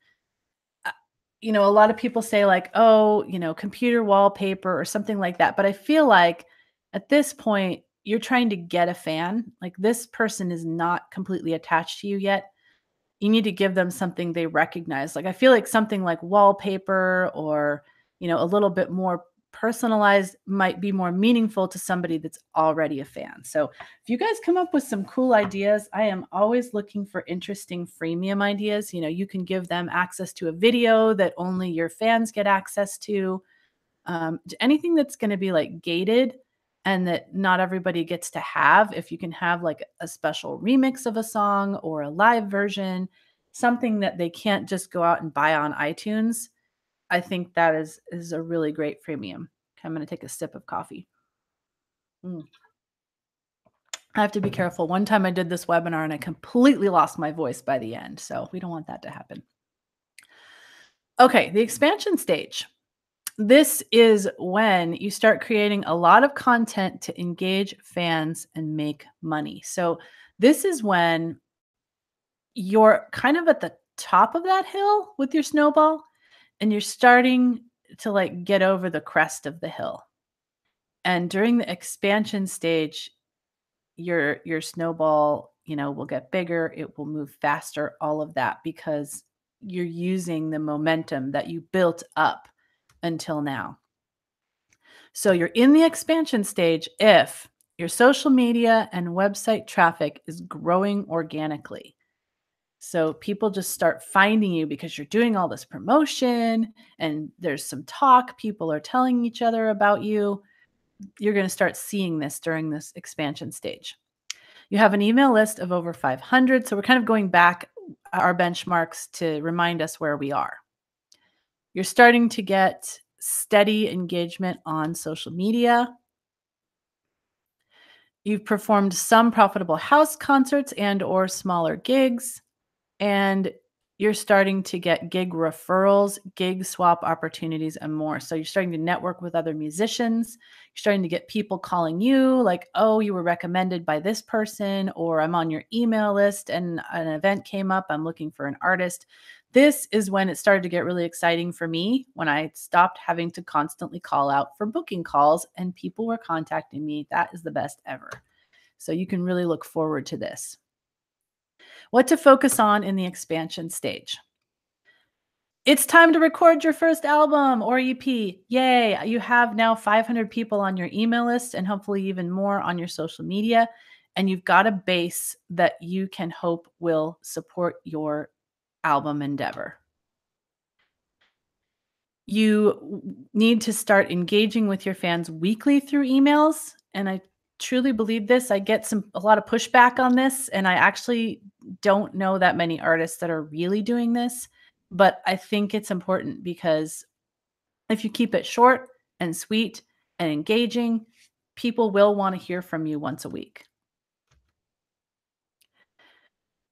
A lot of people say like, oh, computer wallpaper or something like that. But I feel like at this point, you're trying to get a fan. Like this person is not completely attached to you yet. You need to give them something they recognize. Like I feel like something like wallpaper or, a little bit more personalized might be more meaningful to somebody that's already a fan. So if you guys come up with some cool ideas, I am always looking for interesting freemium ideas. You can give them access to a video that only your fans get access to. Anything that's going to be like gated and that not everybody gets to have. If you can have like a special remix of a song or a live version, something that they can't just go out and buy on iTunes, I think that is a really great freemium. Okay, I'm going to take a sip of coffee. I have to be careful. One time I did this webinar and I completely lost my voice by the end. So we don't want that to happen. Okay, the expansion stage. This is when you start creating a lot of content to engage fans and make money. So this is when you're kind of at the top of that hill with your snowball and you're starting to like get over the crest of the hill. And during the expansion stage, your snowball, will get bigger, it will move faster, all of that because you're using the momentum that you built up until now. So you're in the expansion stage if your social media and website traffic is growing organically. So people just start finding you because you're doing all this promotion and there's some talk. People are telling each other about you. You're going to start seeing this during this expansion stage. You have an email list of over 500. So we're kind of going back our benchmarks to remind us where we are. You're starting to get steady engagement on social media. You've performed some profitable house concerts and or smaller gigs, and you're starting to get gig referrals, gig swap opportunities, and more. So you're starting to network with other musicians. You're starting to get people calling you like, oh, you were recommended by this person, or I'm on your email list and an event came up. I'm looking for an artist. This is when it started to get really exciting for me when I stopped having to constantly call out for booking calls and people were contacting me. That is the best ever. So you can really look forward to this. What to focus on in the expansion stage. It's time to record your first album or EP. Yay. You have now 500 people on your email list and hopefully even more on your social media. And you've got a base that you can hope will support your album endeavor. You need to start engaging with your fans weekly through emails. And I truly believe this. I get a lot of pushback on this, and I actually don't know that many artists that are really doing this, but I think it's important because if you keep it short and sweet and engaging, people will want to hear from you once a week.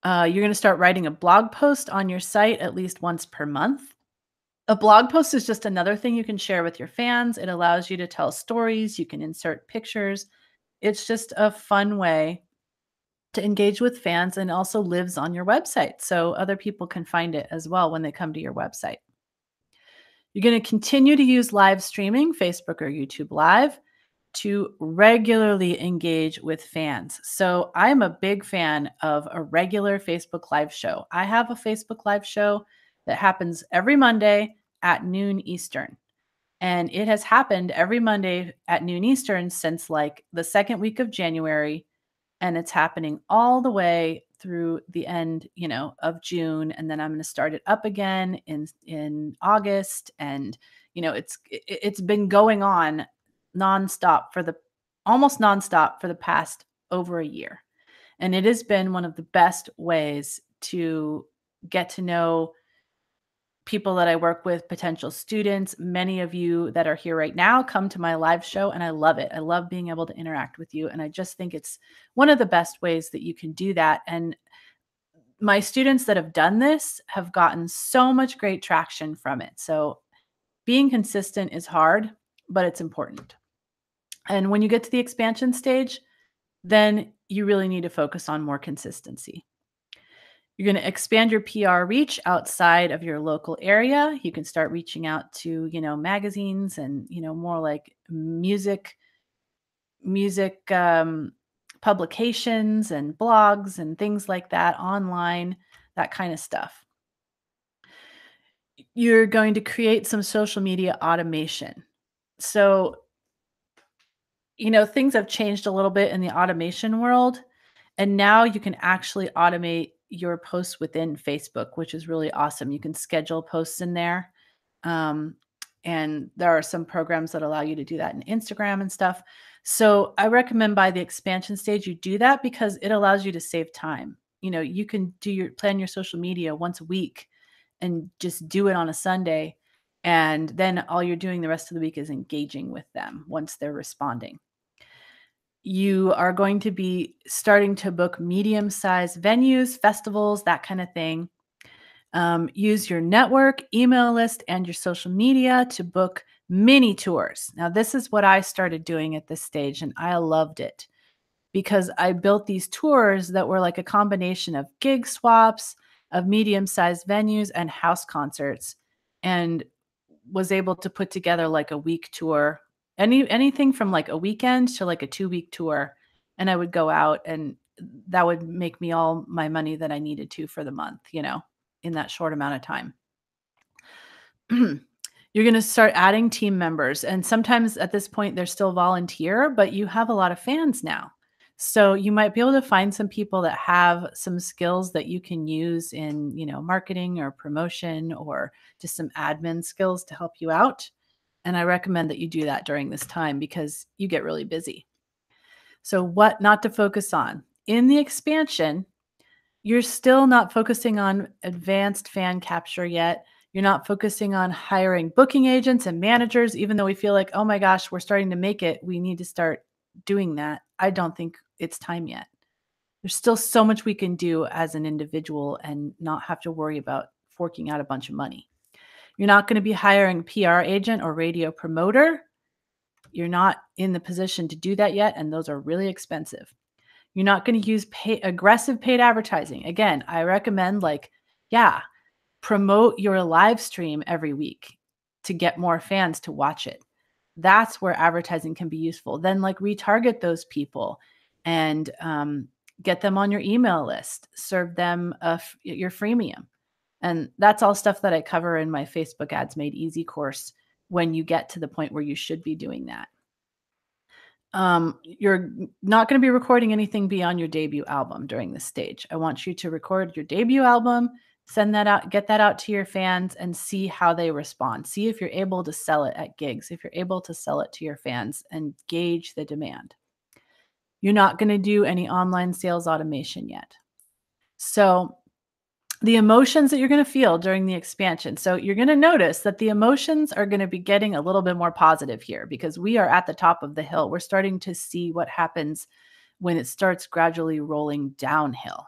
You're going to start writing a blog post on your site at least once per month. A blog post is just another thing you can share with your fans. It allows you to tell stories, you can insert pictures. It's just a fun way to engage with fans and also lives on your website. So other people can find it as well when they come to your website. You're going to continue to use live streaming, Facebook or YouTube Live, to regularly engage with fans. So I'm a big fan of a regular Facebook Live show. I have a Facebook Live show that happens every Monday at noon Eastern. And it has happened every Monday at noon Eastern since like the second week of January. And it's happening all the way through the end, of June. And then I'm going to start it up again in August. And, it's been going on almost nonstop for the past over a year. And it has been one of the best ways to get to know people that I work with, potential students. Many of you that are here right now come to my live show and I love it. I love being able to interact with you. And I just think it's one of the best ways that you can do that. And my students that have done this have gotten so much great traction from it. So being consistent is hard, but it's important. And when you get to the expansion stage, then you really need to focus on more consistency. You're going to expand your PR reach outside of your local area. You can start reaching out to, magazines and, more like music publications and blogs and things like that online, that kind of stuff. You're going to create some social media automation. So, things have changed a little bit in the automation world. And now you can actually automate your posts within Facebook, which is really awesome. You can schedule posts in there. Um, and there are some programs that allow you to do that in Instagram and stuff. So I recommend by the expansion stage, you do that because it allows you to save time. You can plan your social media once a week and just do it on a Sunday. And then all you're doing the rest of the week is engaging with them once they're responding. You are going to be starting to book medium-sized venues, festivals, that kind of thing. Use your network, email list, and your social media to book mini tours. Now, this is what I started doing at this stage, and I loved it because I built these tours that were like a combination of gig swaps, of medium-sized venues, and house concerts, and was able to put together like a week tour anything from like a weekend to like a 2-week tour, and I would go out, and that would make me all my money that I needed to for the month, in that short amount of time. You're going to start adding team members. And sometimes at this point, they're still volunteer, but you have a lot of fans now. So you might be able to find some people that have some skills that you can use in, marketing or promotion or just some admin skills to help you out. And I recommend that you do that during this time because you get really busy. So what not to focus on? In the expansion, you're still not focusing on advanced fan capture yet. You're not focusing on hiring booking agents and managers, even though we feel like, oh my gosh, we're starting to make it. We need to start doing that. I don't think it's time yet. There's still so much we can do as an individual and not have to worry about forking out a bunch of money. You're not going to be hiring a PR agent or radio promoter. You're not in the position to do that yet, and those are really expensive. You're not going to use aggressive paid advertising. Again, I recommend promote your live stream every week to get more fans to watch it. That's where advertising can be useful. Then retarget those people and get them on your email list, serve them your freemium. And that's all stuff that I cover in my Facebook Ads Made Easy course when you get to the point where you should be doing that. You're not going to be recording anything beyond your debut album during this stage. I want you to record your debut album, send that out, get that out to your fans and see how they respond. See if you're able to sell it at gigs, if you're able to sell it to your fans and gauge the demand. You're not going to do any online sales automation yet. So the emotions that you're going to feel during the expansion. So you're going to notice that the emotions are going to be getting a little bit more positive here because we are at the top of the hill. We're starting to see what happens when it starts gradually rolling downhill.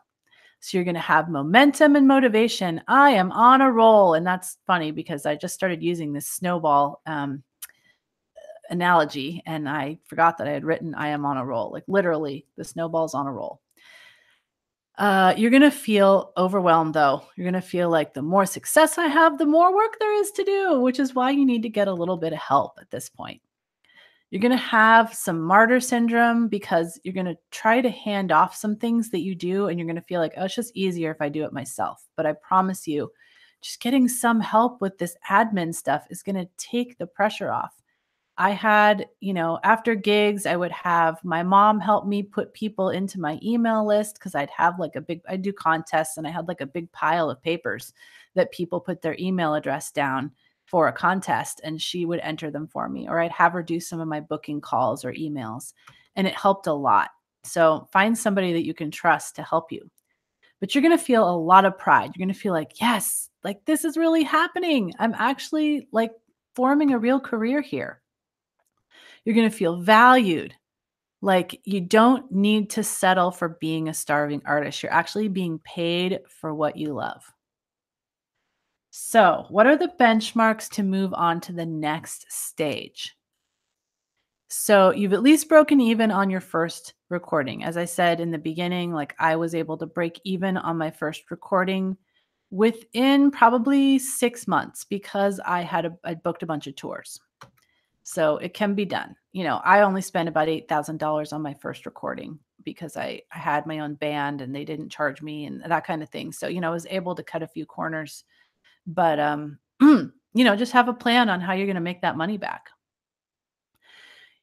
So you're going to have momentum and motivation. I am on a roll. And that's funny because I just started using this snowball analogy and I forgot that I had written I am on a roll. Like literally the snowball's on a roll. You're going to feel overwhelmed, though. You're going to feel like the more success I have, the more work there is to do, which is why you need to get a little bit of help at this point. You're going to have some martyr syndrome because you're going to try to hand off some things that you do, and you're going to feel like, oh, it's just easier if I do it myself. But I promise you, just getting some help with this admin stuff is going to take the pressure off. I had, after gigs, I would have my mom help me put people into my email list because I'd have I do contests and I had a big pile of papers that people put their email address down for a contest and she would enter them for me. Or I'd have her do some of my booking calls or emails and it helped a lot. So find somebody that you can trust to help you. But you're going to feel a lot of pride. You're going to feel like, yes, this is really happening. I'm actually forming a real career here. You're going to feel valued. You don't need to settle for being a starving artist. You're actually being paid for what you love. So, what are the benchmarks to move on to the next stage? So, you've at least broken even on your first recording. As I said in the beginning, I was able to break even on my first recording within probably 6 months because I booked a bunch of tours. So it can be done. I only spent about $8,000 on my first recording because I had my own band and they didn't charge me and that kind of thing. So, I was able to cut a few corners, but, just have a plan on how you're going to make that money back.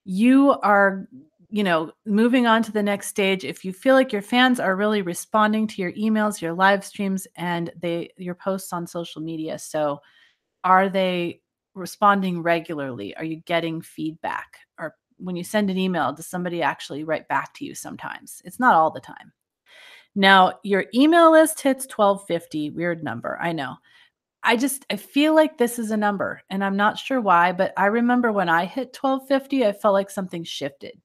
You are, moving on to the next stage. If you feel like your fans are really responding to your emails, your live streams, and your posts on social media. So are they responding regularly? Are you getting feedback? Or when you send an email, does somebody actually write back to you sometimes? It's not all the time. Now, your email list hits 1250, weird number. I know. I feel like this is a number and I'm not sure why, but I remember when I hit 1250, I felt like something shifted.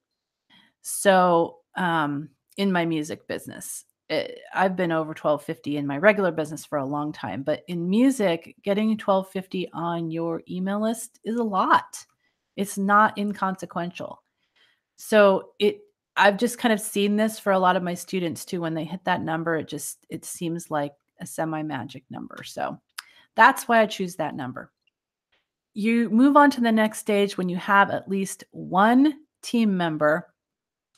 So, in my music business, I've been over 1250 in my regular business for a long time, but in music, getting 1250 on your email list is a lot. It's not inconsequential. So I've just kind of seen this for a lot of my students too. When they hit that number, it seems like a semi-magic number. So that's why I choose that number. You move on to the next stage when you have at least one team member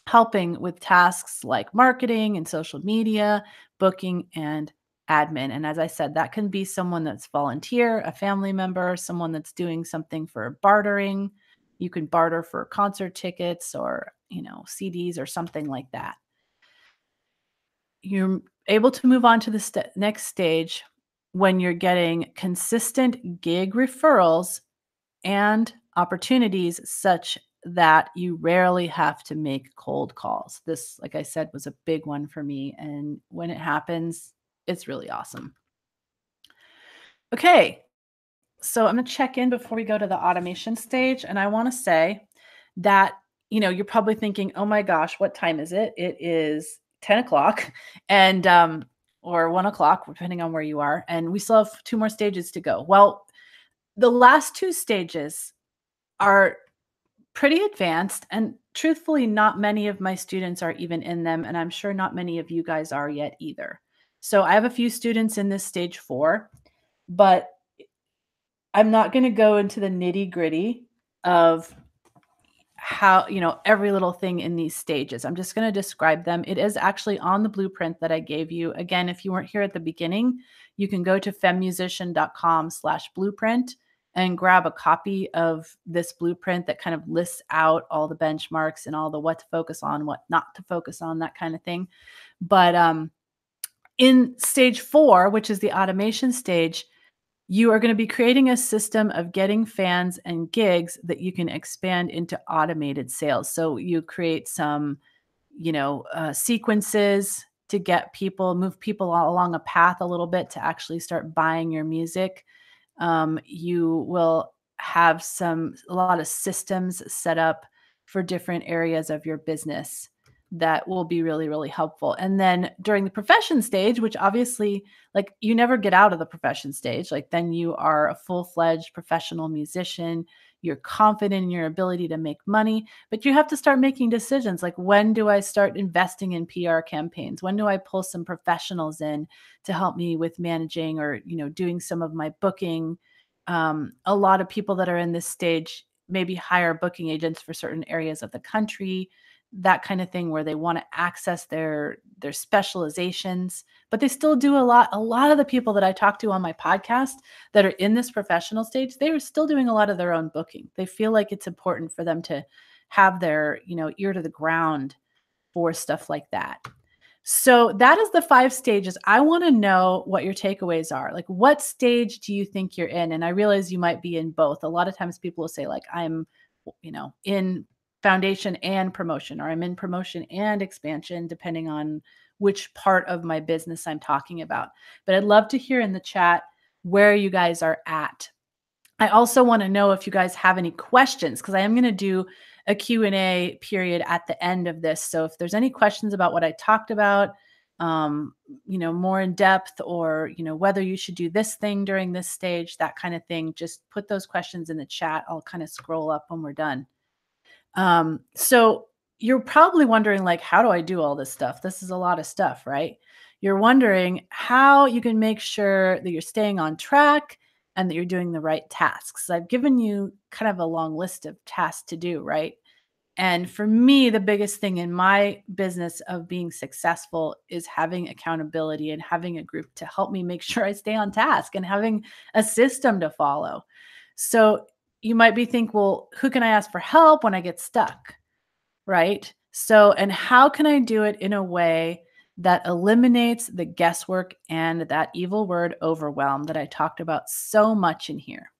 helping with tasks like marketing and social media, booking, and admin. And as I said, that can be someone that's volunteer, a family member, someone that's doing something for bartering. You can barter for concert tickets or, CDs or something like that. You're able to move on to the next stage when you're getting consistent gig referrals and opportunities such that you rarely have to make cold calls. This, like I said, was a big one for me. And when it happens, it's really awesome. Okay. So I'm going to check in before we go to the automation stage. And I want to say that, you're probably thinking, oh my gosh, what time is it? It is 10 o'clock and, or 1 o'clock, depending on where you are. And we still have two more stages to go. Well, the last two stages are pretty advanced, and truthfully, not many of my students are even in them, and I'm sure not many of you guys are yet either. So I have a few students in this stage 4, but I'm not gonna go into the nitty-gritty of how, every little thing in these stages. I'm just going to describe them. It is actually on the blueprint that I gave you. Again, if you weren't here at the beginning, you can go to femmusician.com/blueprint and grab a copy of this blueprint that kind of lists out all the benchmarks and all the what to focus on, what not to focus on, that kind of thing. But in stage 4, which is the automation stage, you are going to be creating a system of getting fans and gigs that you can expand into automated sales. So you create some, sequences to move people along a path a little bit to actually start buying your music. You will have a lot of systems set up for different areas of your business that will be really, really helpful. And then during the profession stage, which obviously, like, you never get out of the profession stage, like, then you are a full-fledged professional musician. You're confident in your ability to make money, but you have to start making decisions like, when do I start investing in PR campaigns? When do I pull some professionals in to help me with managing or, doing some of my booking? A lot of people that are in this stage maybe hire booking agents for certain areas of the country, that kind of thing, where they want to access their specializations, but they still do a lot of the people that I talk to on my podcast that are in this professional stage, they are still doing a lot of their own booking. They feel like it's important for them to have their, ear to the ground for stuff like that. So that is the 5 stages. I want to know what your takeaways are. Like, what stage do you think you're in? And I realize you might be in both. A lot of times people will say, like, I'm, in foundation and promotion, or I'm in promotion and expansion, depending on which part of my business I'm talking about. But I'd love to hear in the chat where you guys are at. I also want to know if you guys have any questions, because I am going to do a Q&A period at the end of this. So if there's any questions about what I talked about, more in depth, or, whether you should do this thing during this stage, that kind of thing, just put those questions in the chat. I'll kind of scroll up when we're done. So you're probably wondering, like, how do I do all this stuff? This is a lot of stuff, right? You're wondering how you can make sure that you're staying on track and that you're doing the right tasks. I've given you kind of a long list of tasks to do, right? And for me, the biggest thing in my business of being successful is having accountability and having a group to help me make sure I stay on task and having a system to follow. So you might be think, well, who can I ask for help when I get stuck? Right? So, and how can I do it in a way that eliminates the guesswork and that evil word overwhelm that I talked about so much in here?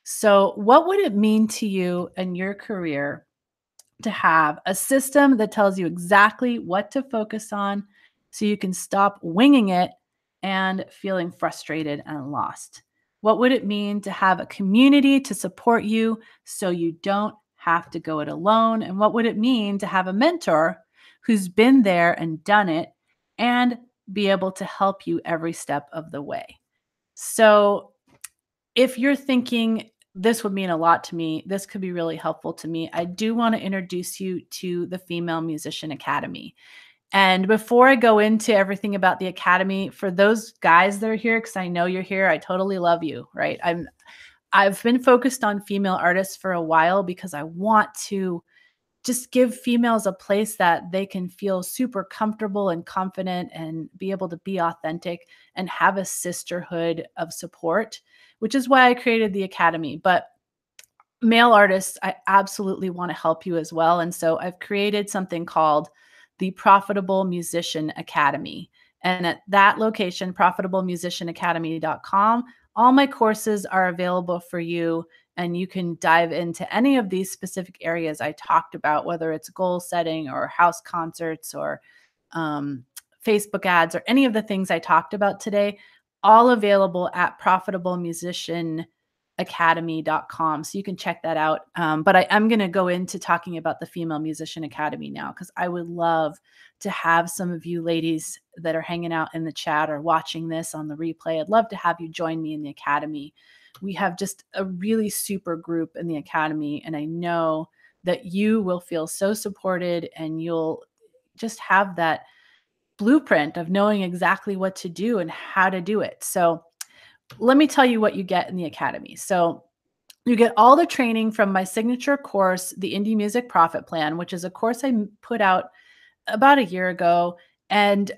So, what would it mean to you and your career to have a system that tells you exactly what to focus on so you can stop winging it and feeling frustrated and lost? What would it mean to have a community to support you so you don't have to go it alone? And what would it mean to have a mentor who's been there and done it and be able to help you every step of the way? So, if you're thinking, this would mean a lot to me, this could be really helpful to me, I do want to introduce you to the Female Musician Academy. And before I go into everything about the academy, for those guys that are here, because I know you're here, I totally love you, right? I've been focused on female artists for a while because I want to just give females a place that they can feel super comfortable and confident and be able to be authentic and have a sisterhood of support, which is why I created the academy. But male artists, I absolutely want to help you as well. And so I've created something called the Profitable Musician Academy. And at that location, profitablemusicianacademy.com, all my courses are available for you. And you can dive into any of these specific areas I talked about, whether it's goal setting or house concerts or um, Facebook ads or any of the things I talked about today, all available at profitablemusicianacademy.com. So you can check that out. But I am going to go into talking about the Female Musician Academy now, because I would love to have some of you ladies that are hanging out in the chat or watching this on the replay. I'd love to have you join me in the academy. We have just a really super group in the academy, and I know that you will feel so supported and you'll just have that blueprint of knowing exactly what to do and how to do it. So let me tell you what you get in the academy. So you get all the training from my signature course, the Indie Music Profit Plan, which is a course I put out about a year ago. And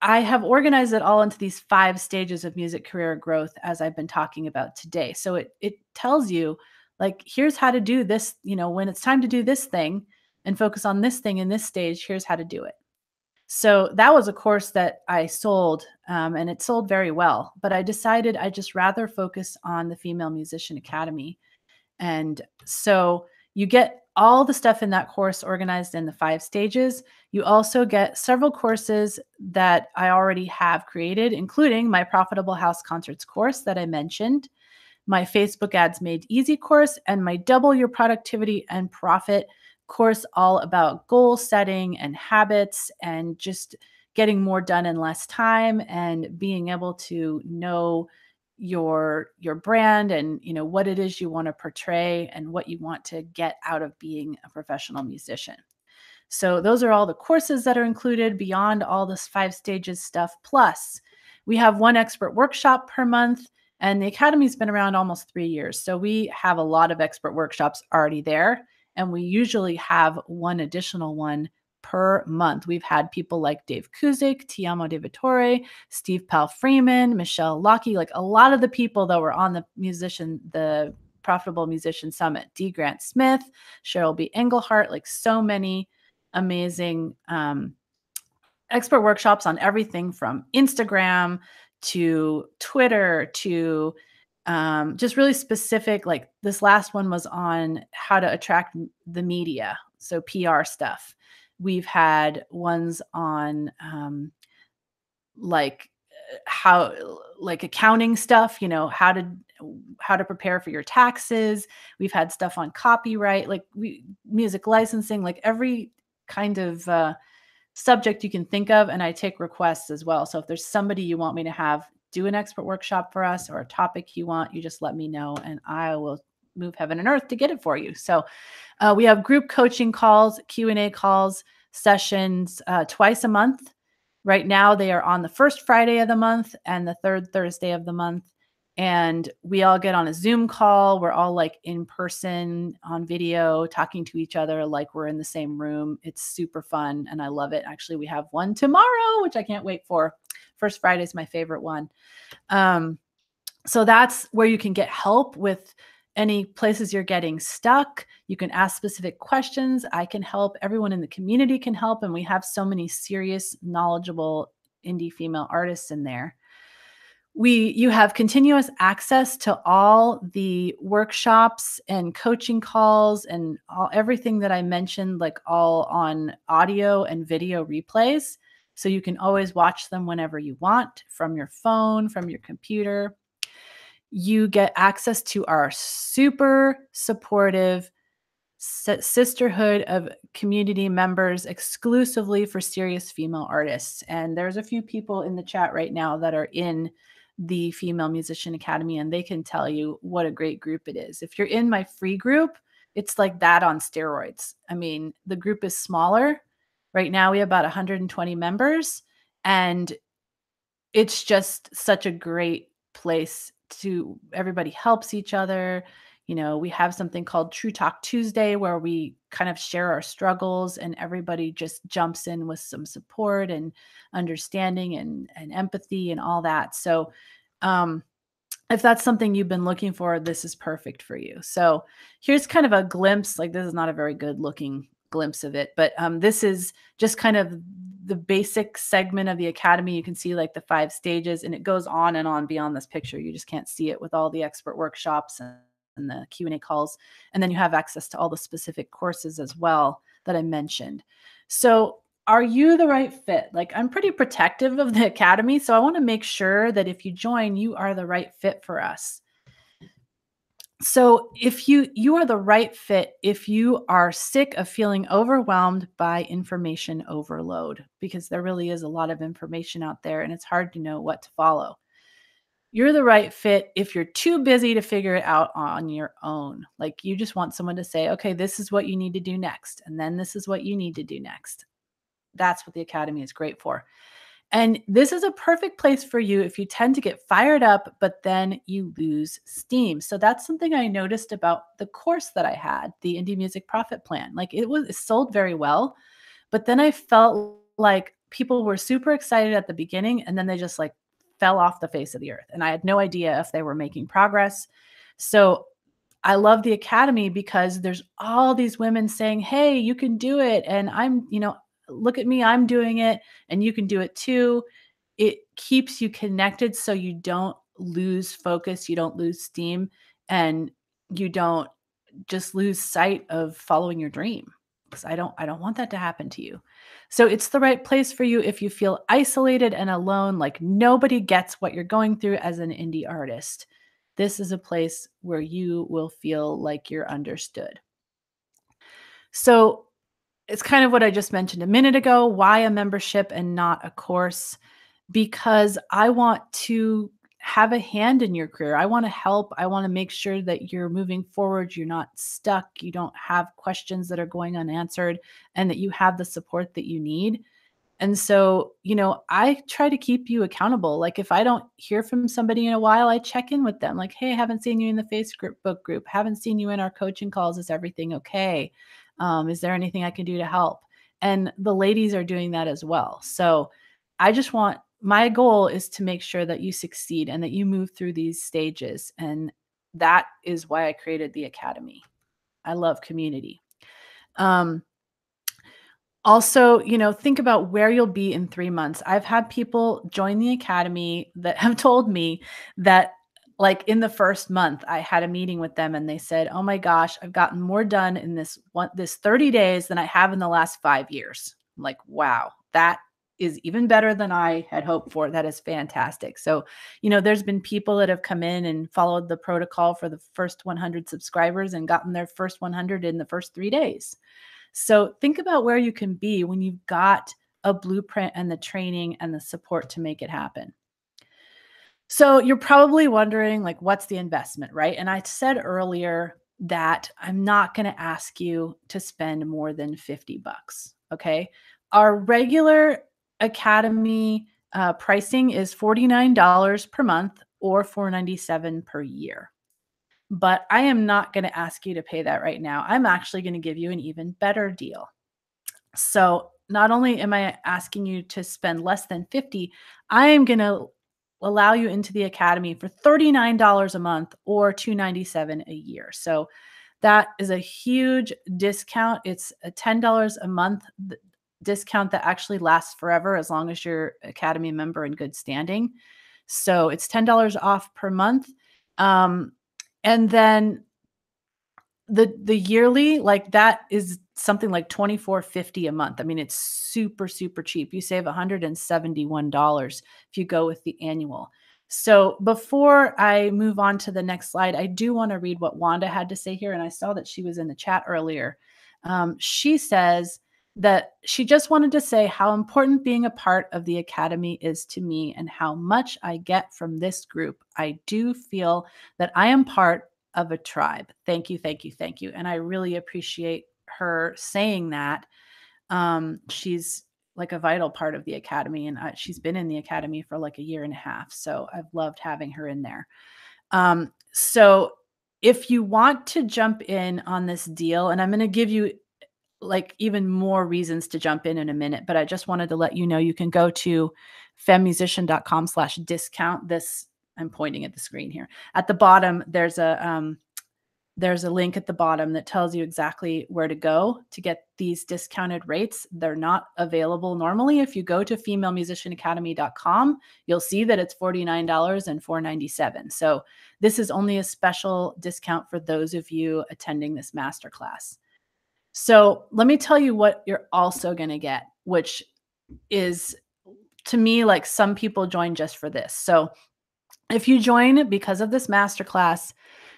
I have organized it all into these 5 stages of music career growth, as I've been talking about today. So it tells you, like, here's how to do this, when it's time to do this thing and focus on this thing in this stage, here's how to do it. So that was a course that I sold, and it sold very well. But I decided I'd just rather focus on the Female Musician Academy. And so you get all the stuff in that course organized in the 5 stages. You also get several courses that I already have created, including my Profitable House Concerts course that I mentioned, my Facebook Ads Made Easy course, and my Double Your Productivity and Profit course, all about goal setting and habits and just getting more done in less time and being able to know your brand and what it is you want to portray and what you want to get out of being a professional musician. So those are all the courses that are included beyond all this 5 stages stuff. Plus, we have one expert workshop per month, and the academy's been around almost 3 years. So we have a lot of expert workshops already there, and we usually have one additional one per month. We've had people like Dave Kuzik, Tiamo De Vittore, Steve Pal Freeman, Michelle Lockie, like a lot of the people that were on the Profitable Musician Summit, D. Grant Smith, Cheryl B. Engelhart, like so many amazing expert workshops on everything from Instagram to Twitter to just really specific. Like this last one was on how to attract the media, so PR stuff. We've had ones on like how like accounting stuff, how to prepare for your taxes. We've had stuff on copyright, like music licensing, like every kind of subject you can think of. And I take requests as well. So if there's somebody you want me to have do an expert workshop for us or a topic you want, you just let me know and I will move heaven and earth to get it for you. So we have group coaching calls, Q&A calls, sessions twice a month. Right now they are on the first Friday of the month and the third Thursday of the month. And we all get on a Zoom call. We're all like in person on video, talking to each other like we're in the same room. It's super fun and I love it. Actually, we have one tomorrow, which I can't wait for. First Friday is my favorite one. So that's where you can get help with any places you're getting stuck. You can ask specific questions. I can help. Everyone in the community can help. And we have so many serious, knowledgeable indie female artists in there. You have continuous access to all the workshops and coaching calls and everything that I mentioned, like all on audio and video replays. So you can always watch them whenever you want from your phone, from your computer. You get access to our super supportive sisterhood of community members exclusively for serious female artists. And there's a few people in the chat right now that are in the Female Musician Academy, and they can tell you what a great group it is. If you're in my free group, it's like that on steroids. I mean, the group is smaller. Right now we have about 120 members, and it's just such a great place to everybody helps each other. We have something called True Talk Tuesday where we kind of share our struggles and everybody just jumps in with some support and understanding and empathy and all that. So, um, if that's something you've been looking for, this is perfect for you. So here's kind of a glimpse. Like, this is not a very good looking glimpse of it, but this is just kind of the basic segment of the academy. You can see like the 5 stages, and it goes on and on beyond this picture. You just can't see it with all the expert workshops and the Q&A calls. And then you have access to all the specific courses as well that I mentioned. So are you the right fit? Like, I'm pretty protective of the academy, so I want to make sure that if you join, you are the right fit for us. So if you are the right fit if you are sick of feeling overwhelmed by information overload, because there really is a lot of information out there and it's hard to know what to follow. You're the right fit if you're too busy to figure it out on your own. Like, you just want someone to say, "Okay, this is what you need to do next, and then this is what you need to do next." That's what the academy is great for. And this is a perfect place for you if you tend to get fired up, but then you lose steam. So that's something I noticed about the course that I had, the Indie Music Profit Plan. Like, it sold very well, but then I felt like people were super excited at the beginning and then they just like fell off the face of the earth. And I had no idea if they were making progress. So I love the academy because there's all these women saying, "Hey, you can do it." And look at me, I'm doing it and you can do it too. It keeps you connected so you don't lose focus, you don't lose steam, and you don't just lose sight of following your dream. Because I don't want that to happen to you. So it's the right place for you if you feel isolated and alone, like nobody gets what you're going through as an indie artist. This is a place where you will feel like you're understood. So it's kind of what I just mentioned a minute ago. Why a membership and not a course? Because I want to have a hand in your career. I want to help. I want to make sure that you're moving forward. You're not stuck. You don't have questions that are going unanswered, and that you have the support that you need. And so, I try to keep you accountable. Like, if I don't hear from somebody in a while, I check in with them. Like, "Hey, I haven't seen you in the Facebook group. Haven't seen you in our coaching calls. Is everything okay? Is there anything I can do to help?" And the ladies are doing that as well. So I just want my goal is to make sure that you succeed and that you move through these stages. And that is why I created the academy. I love community. Um, Also, think about where you'll be in 3 months. I've had people join the academy that have told me that, like, in the first month, I had a meeting with them and they said, "Oh my gosh, I've gotten more done in this 30 days than I have in the last 5 years." I'm like, "Wow, that is even better than I had hoped for. That is fantastic." So, there's been people that have come in and followed the protocol for the first 100 subscribers and gotten their first 100 in the first 3 days. So think about where you can be when you've got a blueprint and the training and the support to make it happen. So you're probably wondering, like, what's the investment, right? And I said earlier that I'm not going to ask you to spend more than 50 bucks. Okay. Our regular academy pricing is $49 per month or $497 per year. But I am not going to ask you to pay that right now. I'm actually going to give you an even better deal. So not only am I asking you to spend less than 50, I am going to allow you into the academy for $39 a month or $297 a year. So that is a huge discount. It's a $10 a month discount that actually lasts forever as long as you're academy member in good standing. So it's $10 off per month. Um, and then the yearly, like, that is something like 24.50 a month. I mean, it's super, super cheap. You save $171 if you go with the annual. So before I move on to the next slide, I do want to read what Wanda had to say here. And I saw that she was in the chat earlier. She says that she just wanted to say how important being a part of the academy is to me and how much I get from this group. I do feel that I am part of a tribe. Thank you, thank you, thank you. And I really appreciate her saying that. She's like a vital part of the academy, and she's been in the academy for like a year and a half. So I've loved having her in there. So if you want to jump in on this deal, and I'm going to give you like even more reasons to jump in a minute, but I just wanted to let you know you can go to femmusician.com/discount. This I'm pointing at the screen here. At the bottom, there's a link at the bottom that tells you exactly where to go to get these discounted rates. They're not available normally. If you go to femalemusicianacademy.com, you'll see that it's $49 and $497. So this is only a special discount for those of you attending this masterclass. So let me tell you what you're also going to get, which is to me like some people join just for this. So if you join because of this masterclass,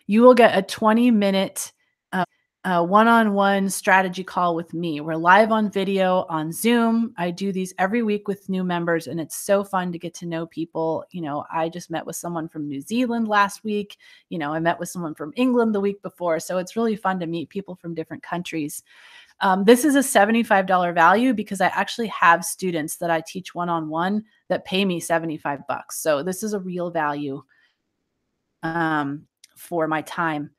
you will get a 20-minute one-on-one strategy call with me. We're live on video on Zoom. I do these every week with new members, and it's so fun to get to know people. I just met with someone from New Zealand last week. I met with someone from England the week before. So it's really fun to meet people from different countries. This is a $75 value because I actually have students that I teach one-on-one that pay me $75. So this is a real value for my time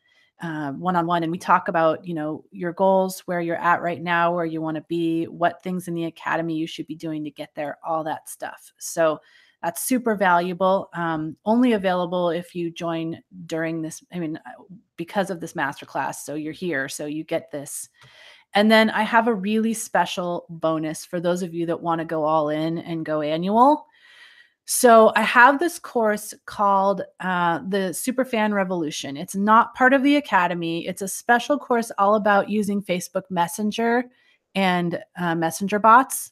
one-on-one. And we talk about, your goals, where you're at right now, where you want to be, what things in the academy you should be doing to get there, all that stuff. So that's super valuable. Only available if you join during this, because of this masterclass. So you're here, so you get this. And then I have a really special bonus for those of you that want to go all in and go annual. So I have this course called the Superfan Revolution. It's not part of the academy. It's a special course all about using Facebook Messenger and messenger bots.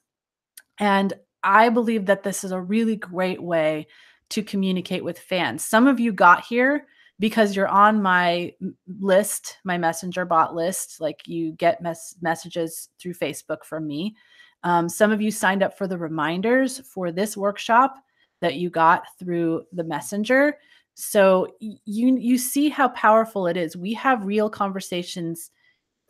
And I believe that this is a really great way to communicate with fans. Some of you got here because you're on my list, my messenger bot list. Like you get messages through Facebook from me. Some of you signed up for the reminders for this workshop that you got through the messenger. So you see how powerful it is. We have real conversations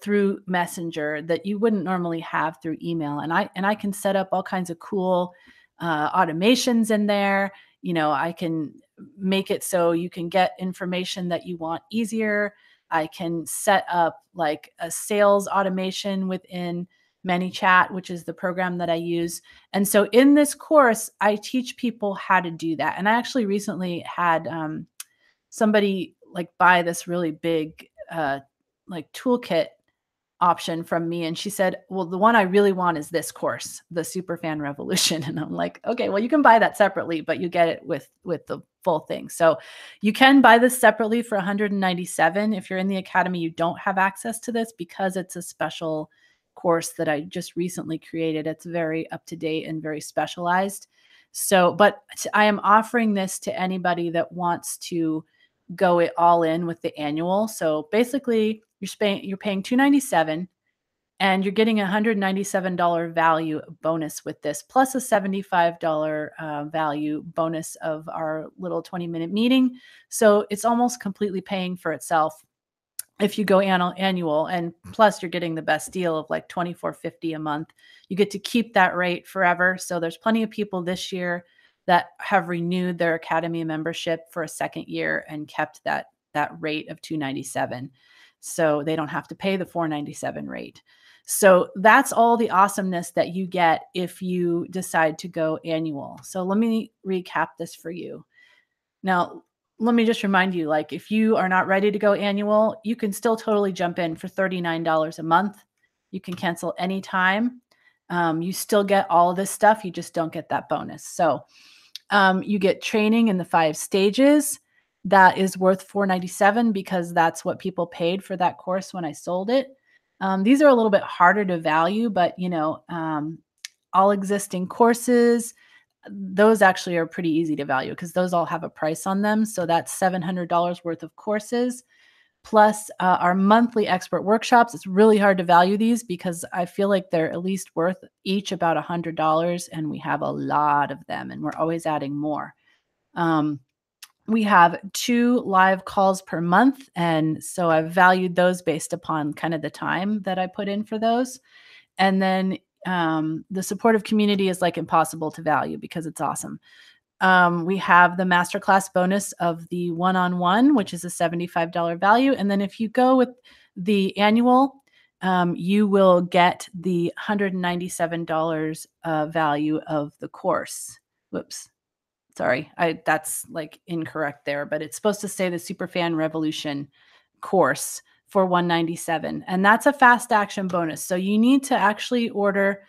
through messenger that you wouldn't normally have through email. And I can set up all kinds of cool automations in there. I can make it so you can get information that you want easier. I can set up like a sales automation within ManyChat, which is the program that I use. And so in this course, I teach people how to do that. And I actually recently had somebody like buy this really big like toolkit option from me. And she said, well, the one I really want is this course, the Superfan Revolution. And I'm like, okay, well, you can buy that separately, but you get it with the full thing. So you can buy this separately for $197. If you're in the academy, you don't have access to this because it's a special course that I just recently created. It's very up to date and very specialized. So, but I am offering this to anybody that wants to go it all in with the annual. So basically you're paying $297 and you're getting a $197 value bonus with this, plus a $75 value bonus of our little 20-minute meeting. So it's almost completely paying for itself if you go annual, and plus you're getting the best deal of like $24.50 a month. You get to keep that rate forever. So there's plenty of people this year that have renewed their academy membership for a second year and kept that rate of $297. So they don't have to pay the $497 rate. So that's all the awesomeness that you get if you decide to go annual. So let me recap this for you. Now, let me just remind you, like if you are not ready to go annual, you can still totally jump in for $39 a month. You can cancel anytime. You still get all of this stuff. You just don't get that bonus. So you get training in the 5 stages. That is worth $497 because that's what people paid for that course when I sold it. These are a little bit harder to value, but all existing courses, those actually are pretty easy to value because those all have a price on them. So that's $700 worth of courses. Plus our monthly expert workshops. It's really hard to value these because I feel like they're at least worth each about $100, and we have a lot of them, and we're always adding more. We have 2 live calls per month, and so I've valued those based upon kind of the time that I put in for those. And then the supportive community is like impossible to value because it's awesome. We have the masterclass bonus of the one-on-one, which is a $75 value. And then if you go with the annual, you will get the $197 value of the course. Whoops. Sorry, that's like incorrect there, but it's supposed to say the Superfan Revolution course for 197, and that's a fast action bonus. So you need to actually order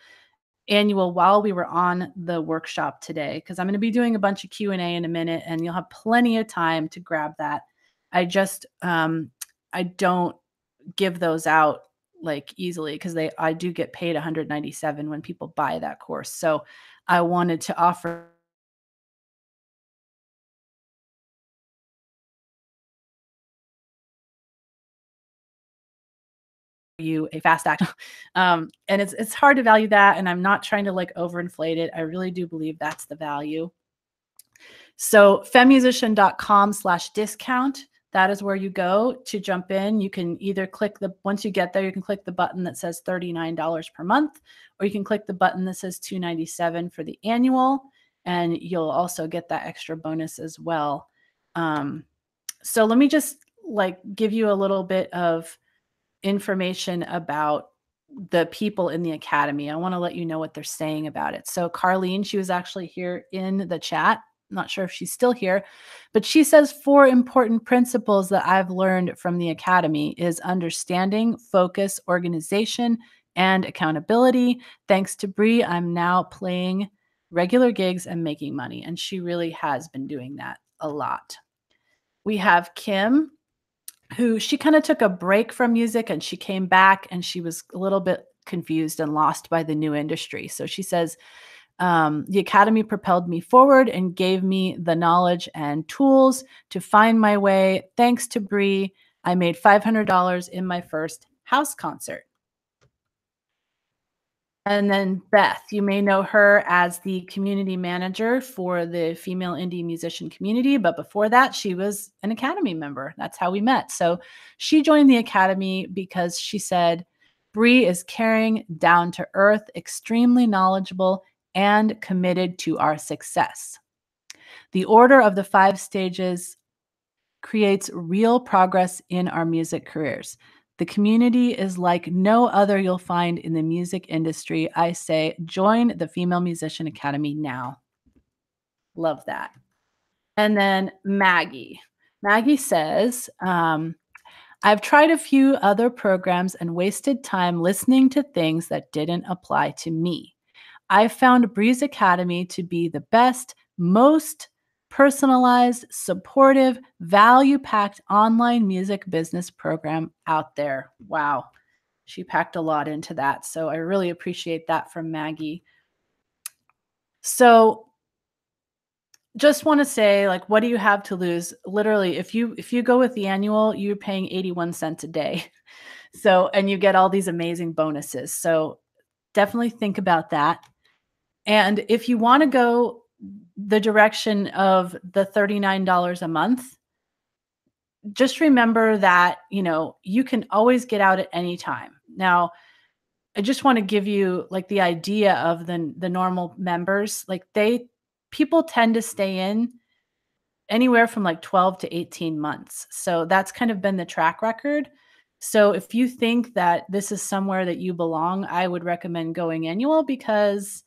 annual while we were on the workshop today, because I'm going to be doing a bunch of Q&A in a minute, and you'll have plenty of time to grab that. I just I don't give those out like easily, because I do get paid 197 when people buy that course. So I wanted to offer you a fast action. And it's hard to value that, and I'm not trying to like overinflate it. I really do believe that's the value. So femmusician.com/discount. That is where you go to jump in. You can either click once you get there, you can click the button that says $39 per month, or you can click the button that says $297 for the annual, and you'll also get that extra bonus as well. So let me just like give you a little bit of information about the people in the academy. I want to let you know what they're saying about it. So Carlene, she was actually here in the chat. I'm not sure if she's still here, but she says 4 important principles that I've learned from the academy is understanding, focus, organization, and accountability. Thanks to Bree, I'm now playing regular gigs and making money. And she really has been doing that a lot. We have Kim, who she kind of took a break from music and she came back and she was a little bit confused and lost by the new industry. So she says, the academy propelled me forward and gave me the knowledge and tools to find my way. Thanks to Bree, I made $500 in my first house concert. And then Beth, you may know her as the community manager for the female indie musician community. But before that, she was an academy member. That's how we met. So she joined the academy because she said, Bree is caring, down to earth, extremely knowledgeable, and committed to our success. The order of the 5 stages creates real progress in our music careers. The community is like no other you'll find in the music industry. I say, join the Female Musician Academy now. Love that. And then Maggie. Maggie says, I've tried a few other programs and wasted time listening to things that didn't apply to me. I found Breeze Academy to be the best, most personalized, supportive, value-packed online music business program out there. Wow. She packed a lot into that. So I really appreciate that from Maggie. So just want to say, like, what do you have to lose? Literally, if you go with the annual, you're paying 81 cents a day. So, and you get all these amazing bonuses. So definitely think about that. And if you want to go the direction of the $39 a month, just remember that, you can always get out at any time. Now, I just want to give you like the idea of the normal members, like people tend to stay in anywhere from like 12 to 18 months. So that's kind of been the track record. So if you think that this is somewhere that you belong, I would recommend going annual, because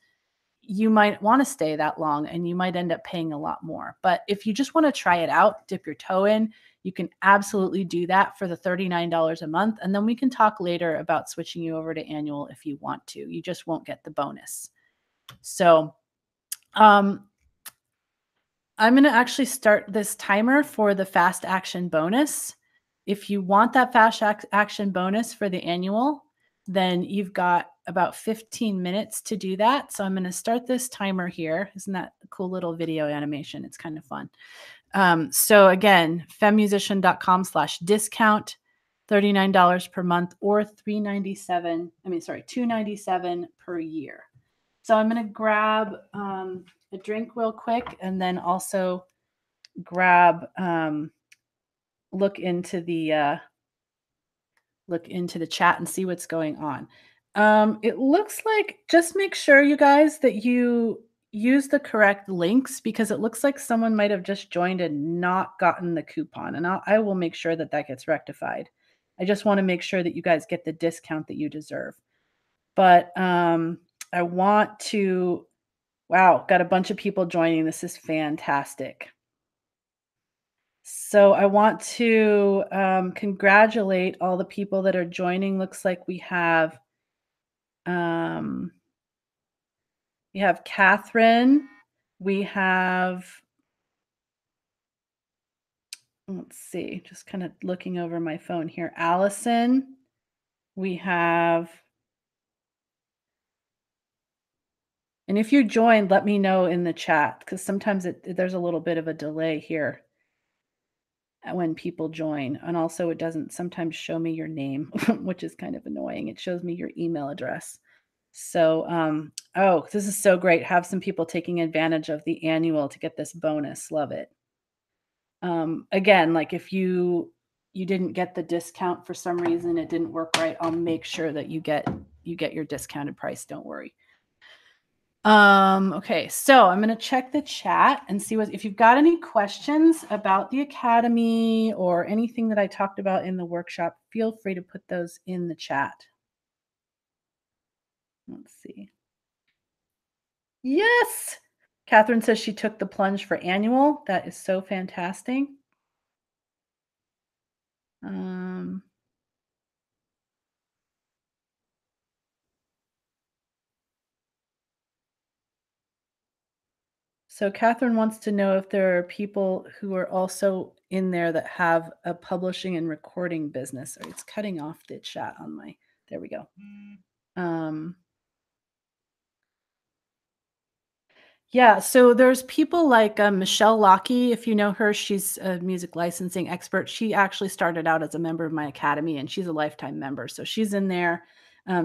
you might want to stay that long and you might end up paying a lot more. But if you just want to try it out, dip your toe in, you can absolutely do that for the $39 a month. And then we can talk later about switching you over to annual if you want to. You just won't get the bonus. So I'm going to actually start this timer for the fast action bonus. If you want that fast action bonus for the annual, then you've got about 15 minutes to do that. So I'm going to start this timer here. Isn't that a cool little video animation? It's kind of fun. So again, femmusician.com/discount, $39 per month or $297 per year. So I'm going to grab a drink real quick, and then also grab look into the chat and see what's going on. It looks like, just make sure, you guys, that you use the correct links because it looks like someone might have just joined and not gotten the coupon, and I will make sure that that gets rectified. I just want to make sure that you guys get the discount that you deserve. But I want to, wow, got a bunch of people joining. This is fantastic. So I want to congratulate all the people that are joining. Looks like um, we have Catherine, we have, let's see, just kind of looking over my phone here. Allison, we have, and if you joined, let me know in the chat because sometimes there's a little bit of a delay here when people join. And also, it doesn't sometimes show me your name, which is kind of annoying. It shows me your email address. So, oh, this is so great. Have some people taking advantage of the annual to get this bonus. Love it. Again, like if you didn't get the discount for some reason, it didn't work right, I'll make sure that you get your discounted price, don't worry. Okay, so I'm gonna check the chat and see what if you've got any questions about the academy or anything that I talked about in the workshop, feel free to put those in the chat. Let's see. Yes! Catherine says she took the plunge for annual. That is so fantastic. Um, so Catherine wants to know if there are people who are also in there that have a publishing and recording business. Or it's cutting off the chat on my. There we go. Um, yeah, so there's people like Michelle Lockey, if you know her, she's a music licensing expert. She actually started out as a member of my academy and she's a lifetime member. So she's in there.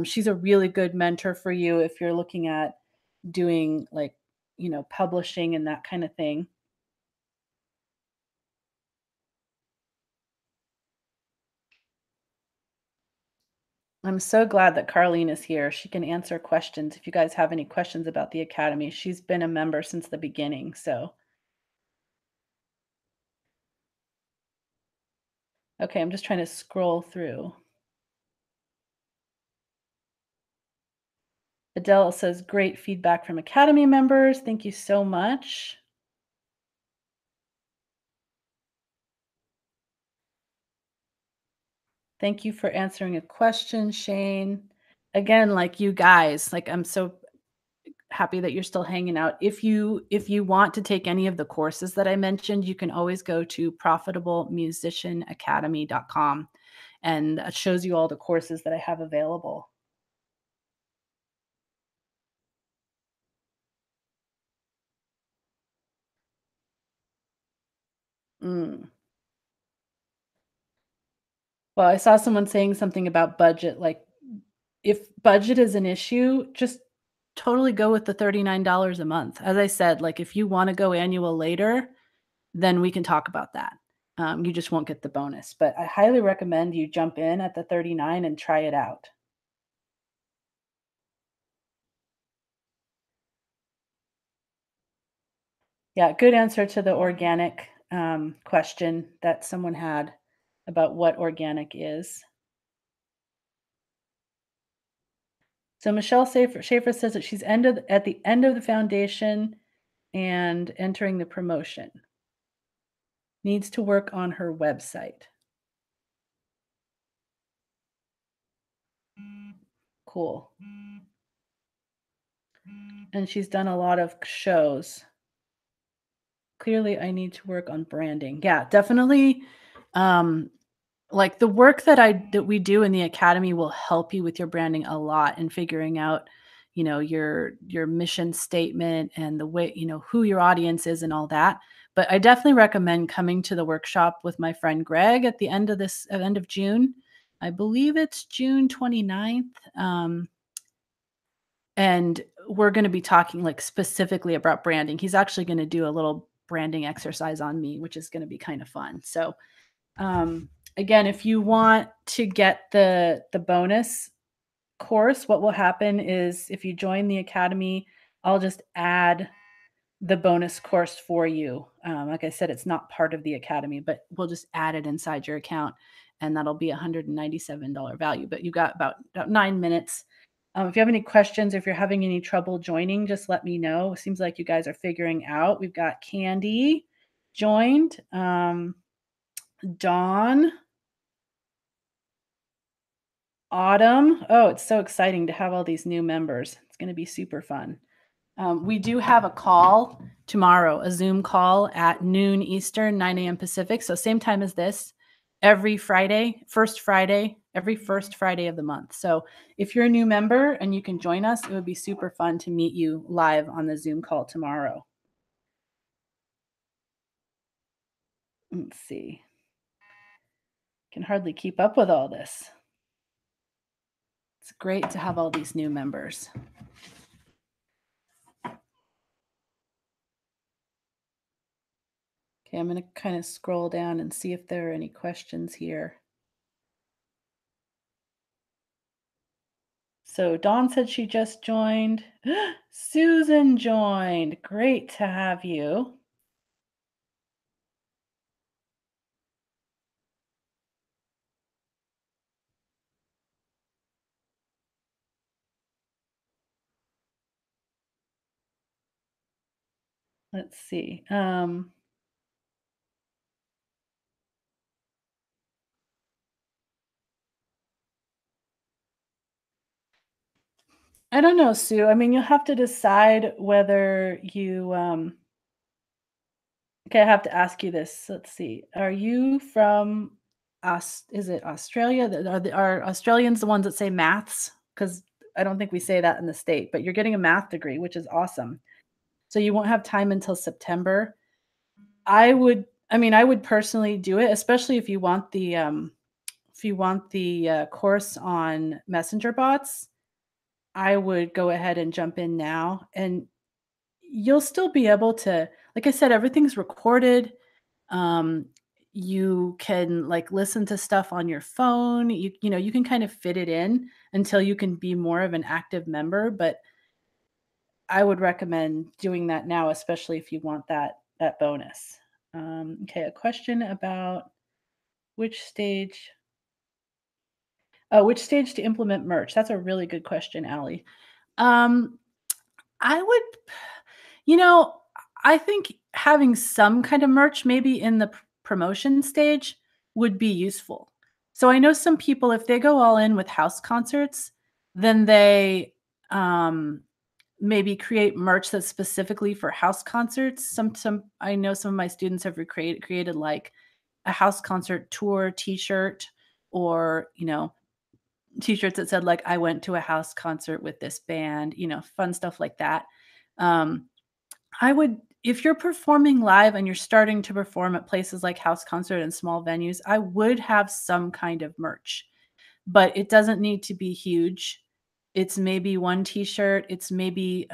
She's a really good mentor for you if you're looking at doing like, publishing and that kind of thing. I'm so glad that Carlene is here. She can answer questions if you guys have any questions about the academy. She's been a member since the beginning. So, okay, I'm just trying to scroll through. Adele says, great feedback from academy members. Thank you so much. Thank you for answering a question, Shane. Again, like you guys, like I'm so happy that you're still hanging out. If you want to take any of the courses that I mentioned, you can always go to profitablemusicianacademy.com and it shows you all the courses that I have available. Mm. Well, I saw someone saying something about budget. Like, if budget is an issue, just totally go with the $39 a month. As I said, like, if you want to go annual later, then we can talk about that. You just won't get the bonus. But I highly recommend you jump in at the 39 and try it out. Yeah, good answer to the organic question that someone had about what organic is. So Michelle Schaefer says that she's ended at the end of the foundation and entering the promotion. Needs to work on her website. Cool. And she's done a lot of shows. Clearly, I need to work on branding. Yeah, definitely. Um, like the work that we do in the academy will help you with your branding a lot and figuring out, your mission statement and the way, who your audience is and all that. But I definitely recommend coming to the workshop with my friend Greg at the end of June. I believe it's June 29th. And we're going to be talking like specifically about branding. He's actually going to do a little branding exercise on me, which is going to be kind of fun. So, again, if you want to get the bonus course, what will happen is if you join the academy, I'll just add the bonus course for you. Like I said, it's not part of the academy, but we'll just add it inside your account, and that'll be $197 value. But you got about 9 minutes. If you have any questions, if you're having any trouble joining, just let me know. It seems like you guys are figuring out. We've got Candy joined, Dawn, Autumn. Oh, it's so exciting to have all these new members. It's going to be super fun. We do have a call tomorrow, a Zoom call at noon Eastern, 9 a.m. Pacific. So same time as this, every Friday, every first Friday of the month. So if you're a new member and you can join us, it would be super fun to meet you live on the Zoom call tomorrow. Let's see. Can hardly keep up with all this. It's great to have all these new members. Okay, I'm going to kind of scroll down and see if there are any questions here. So Dawn said she just joined. Susan joined. Great to have you. Let's see. I don't know, Sue. I mean, you'll have to decide whether you okay, I have to ask you this. Let's see. Are you from is it Australia? Are Australians the ones that say maths? Because I don't think we say that in the state, but you're getting a math degree, which is awesome. So you won't have time until September. I mean, I would personally do it, especially if you want the course on messenger bots. I would go ahead and jump in now, and you'll still be able to, like I said, everything's recorded. Um, you can like listen to stuff on your phone. You know, you can kind of fit it in until you can be more of an active member, but I would recommend doing that now, especially if you want that bonus. Okay, a question about which stage which stage to implement merch? That's a really good question, Allie. Um, I would, you know, I think having some kind of merch maybe in the promotion stage would be useful. So I know some people, if they go all in with house concerts, then they maybe create merch that's specifically for house concerts. Some I know some of my students have created like a house concert tour T-shirt, or T-shirts that said, like, "I went to a house concert with this band," fun stuff like that. Um, I would if you're performing live and you're starting to perform at places like house concert and small venues, I would have some kind of merch, but it doesn't need to be huge. It's maybe 1 T-shirt, it's maybe,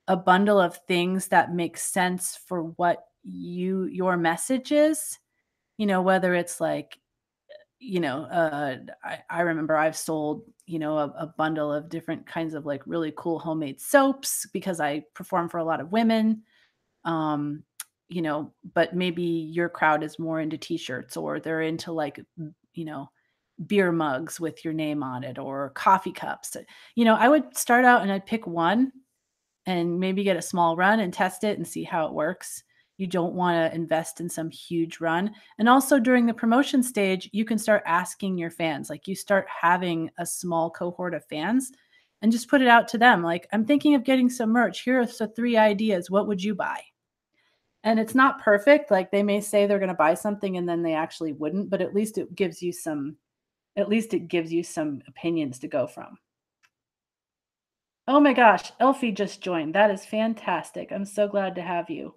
a bundle of things that make sense for what your message is, whether it's like I remember I've sold, a bundle of different kinds of like really cool homemade soaps because I perform for a lot of women. Um, but maybe your crowd is more into t-shirts, or they're into like, you know, beer mugs with your name on it, or coffee cups. I would start out and I'd pick one and maybe get a small run and test it and see how it works. You don't want to invest in some huge run. And also during the promotion stage, you can start asking your fans, like you start having a small cohort of fans and just put it out to them. Like, I'm thinking of getting some merch. Here are the 3 ideas. What would you buy? And it's not perfect. Like, they may say they're going to buy something and then they actually wouldn't, but at least it gives you some opinions to go from. Oh my gosh, Elfie just joined. That is fantastic. I'm so glad to have you.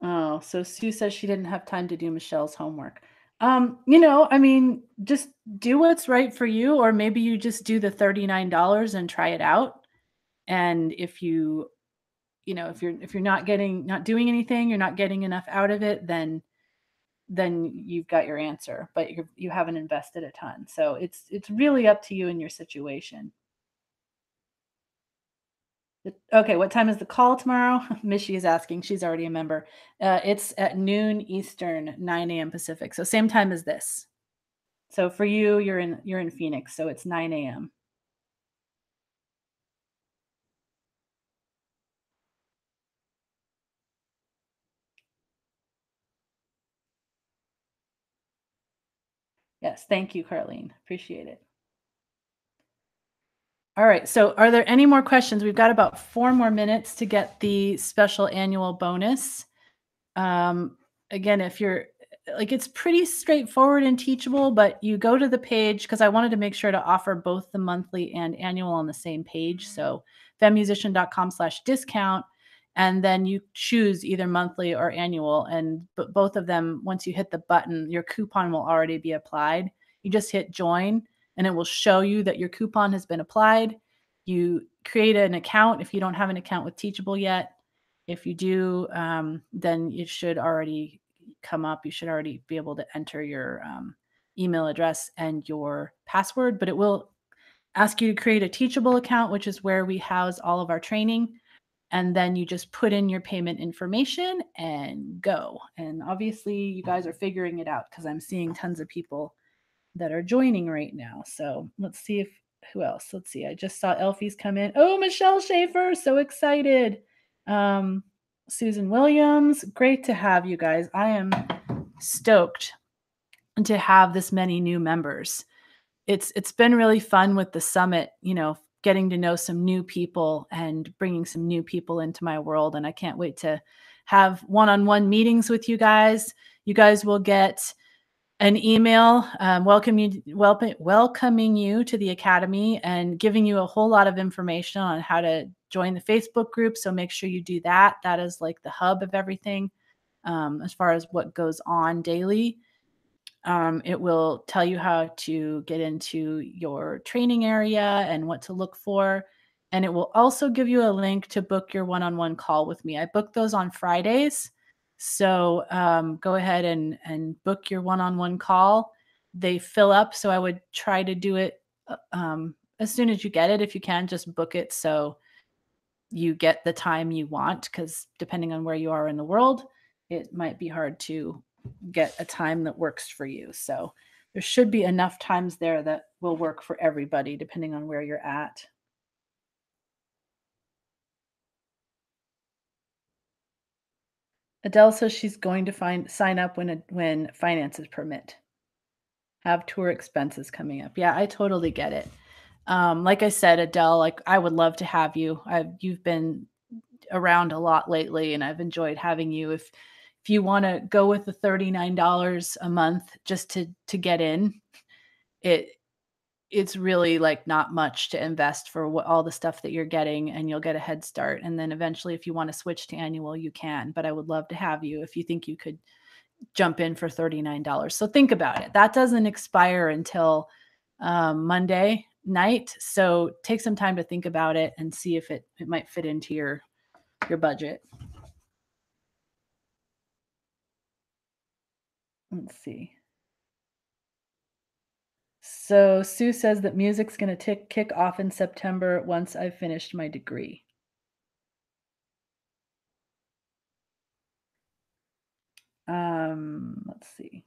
Oh, so Sue says she didn't have time to do Michelle's homework. I mean, just do what's right for you, or maybe you just do the $39 and try it out. And if you're not doing anything, you're not getting enough out of it, then you've got your answer, but you haven't invested a ton. So it's really up to you and your situation. Okay, what time is the call tomorrow? Mishy is asking. She's already a member. It's at noon Eastern, 9 a.m. Pacific. So same time as this. So for you, you're in Phoenix, so it's 9 a.m. Yes, thank you, Carlene. Appreciate it. All right. So are there any more questions? We've got about 4 more minutes to get the special annual bonus. Um, Again, if you're like, it's pretty straightforward and teachable, but you go to the page because I wanted to make sure to offer both the monthly and annual on the same page. So femmusician.com/discount. And then you choose either monthly or annual. And but both of them, once you hit the button, your coupon will already be applied. You just hit join and it will show you that your coupon has been applied. You create an account if you don't have an account with Teachable yet. If you do, then it should already come up. You should already be able to enter your email address and your password, but it will ask you to create a Teachable account, which is where we house all of our training. And then you just put in your payment information and go. And obviously, you guys are figuring it out because I'm seeing tons of people that are joining right now. So let's see if who else. Let's see. I just saw Elfie's come in. Oh, Michelle Schaefer, so excited. Um, Susan Williams, great to have you guys. I am stoked to have this many new members. It's been really fun with the summit, getting to know some new people and bringing some new people into my world, and I can't wait to have one-on-one meetings with you guys. You guys will get an email welcoming you to the academy and giving you a whole lot of information on how to join the Facebook group. So make sure you do that. That is like the hub of everything, as far as what goes on daily. It will tell you how to get into your training area and what to look for. And it will also give you a link to book your one on one call with me. I book those on Fridays. So go ahead and book your one on one call. They fill up. So I would try to do it as soon as you get it. If you can, just book it so you get the time you want, because depending on where you are in the world, it might be hard to get a time that works for you. So there should be enough times there that will work for everybody, depending on where you're at. Adele says she's going to sign up when finances permit. Have tour expenses coming up. Yeah, I totally get it. Like I said, Adele, like I would love to have you. You've been around a lot lately, and I've enjoyed having you. If you want to go with the $39 a month just to get in, it it's really like not much to invest for what all the stuff that you're getting, and you'll get a head start. And then eventually, if you want to switch to annual, you can. But I would love to have you if you think you could jump in for $39. So think about it. That doesn't expire until Monday night. So take some time to think about it and see if it might fit into your budget. Let's see. So Sue says that music's going to kick off in September once I've finished my degree. Let's see.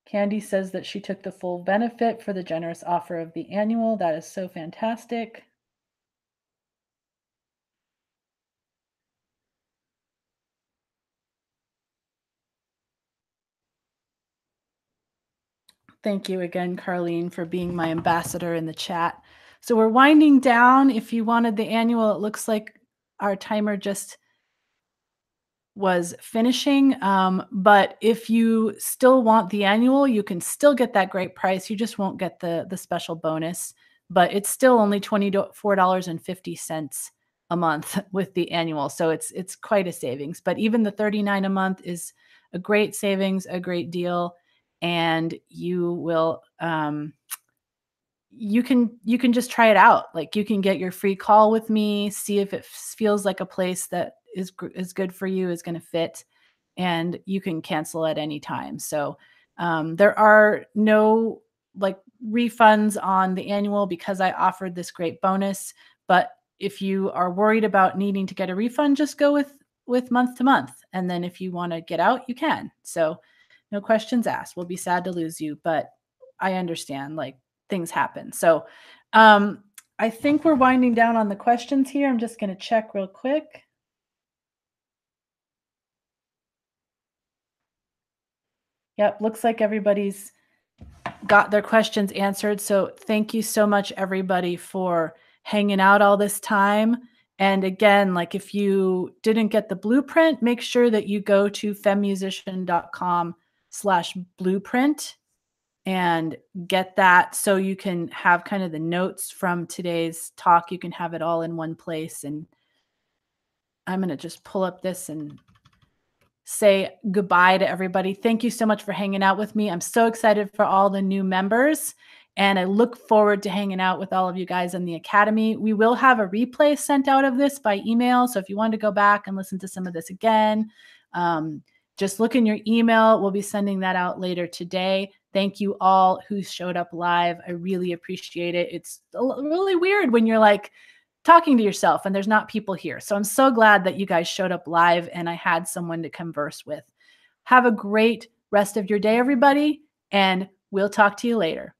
Candy says that she took the full benefit for the generous offer of the annual. That is so fantastic. Thank you again, Carlene, for being my ambassador in the chat. So we're winding down. If you wanted the annual, it looks like our timer just was finishing. But if you still want the annual, you can still get that great price. You just won't get the special bonus, but it's still only $24.50 a month with the annual. So it's quite a savings. But even the 39 a month is a great savings, a great deal, and you can just try it out. Like you can get your free call with me, see if it feels like a place that is good for you, is going to fit. and you can cancel at any time. So there are no like refunds on the annual because I offered this great bonus. But if you are worried about needing to get a refund, just go with month to month. And then if you want to get out, you can. So no questions asked. We'll be sad to lose you, but I understand like things happen. So I think we're winding down on the questions here. I'm just going to check real quick. Yep, looks like everybody's got their questions answered. So thank you so much, everybody, for hanging out all this time. And again, like if you didn't get the blueprint, make sure that you go to femmusician.com/blueprint and get that so you can have kind of the notes from today's talk. You can have it all in one place. And I'm going to just pull up this and say goodbye to everybody. Thank you so much for hanging out with me. I'm so excited for all the new members, and I look forward to hanging out with all of you guys in the academy. We will have a replay sent out of this by email. So if you want to go back and listen to some of this again, just look in your email. We'll be sending that out later today. Thank you all who showed up live. I really appreciate it. It's really weird when you're like, talking to yourself and there's not people here. So I'm so glad that you guys showed up live and I had someone to converse with. Have a great rest of your day, everybody, and we'll talk to you later.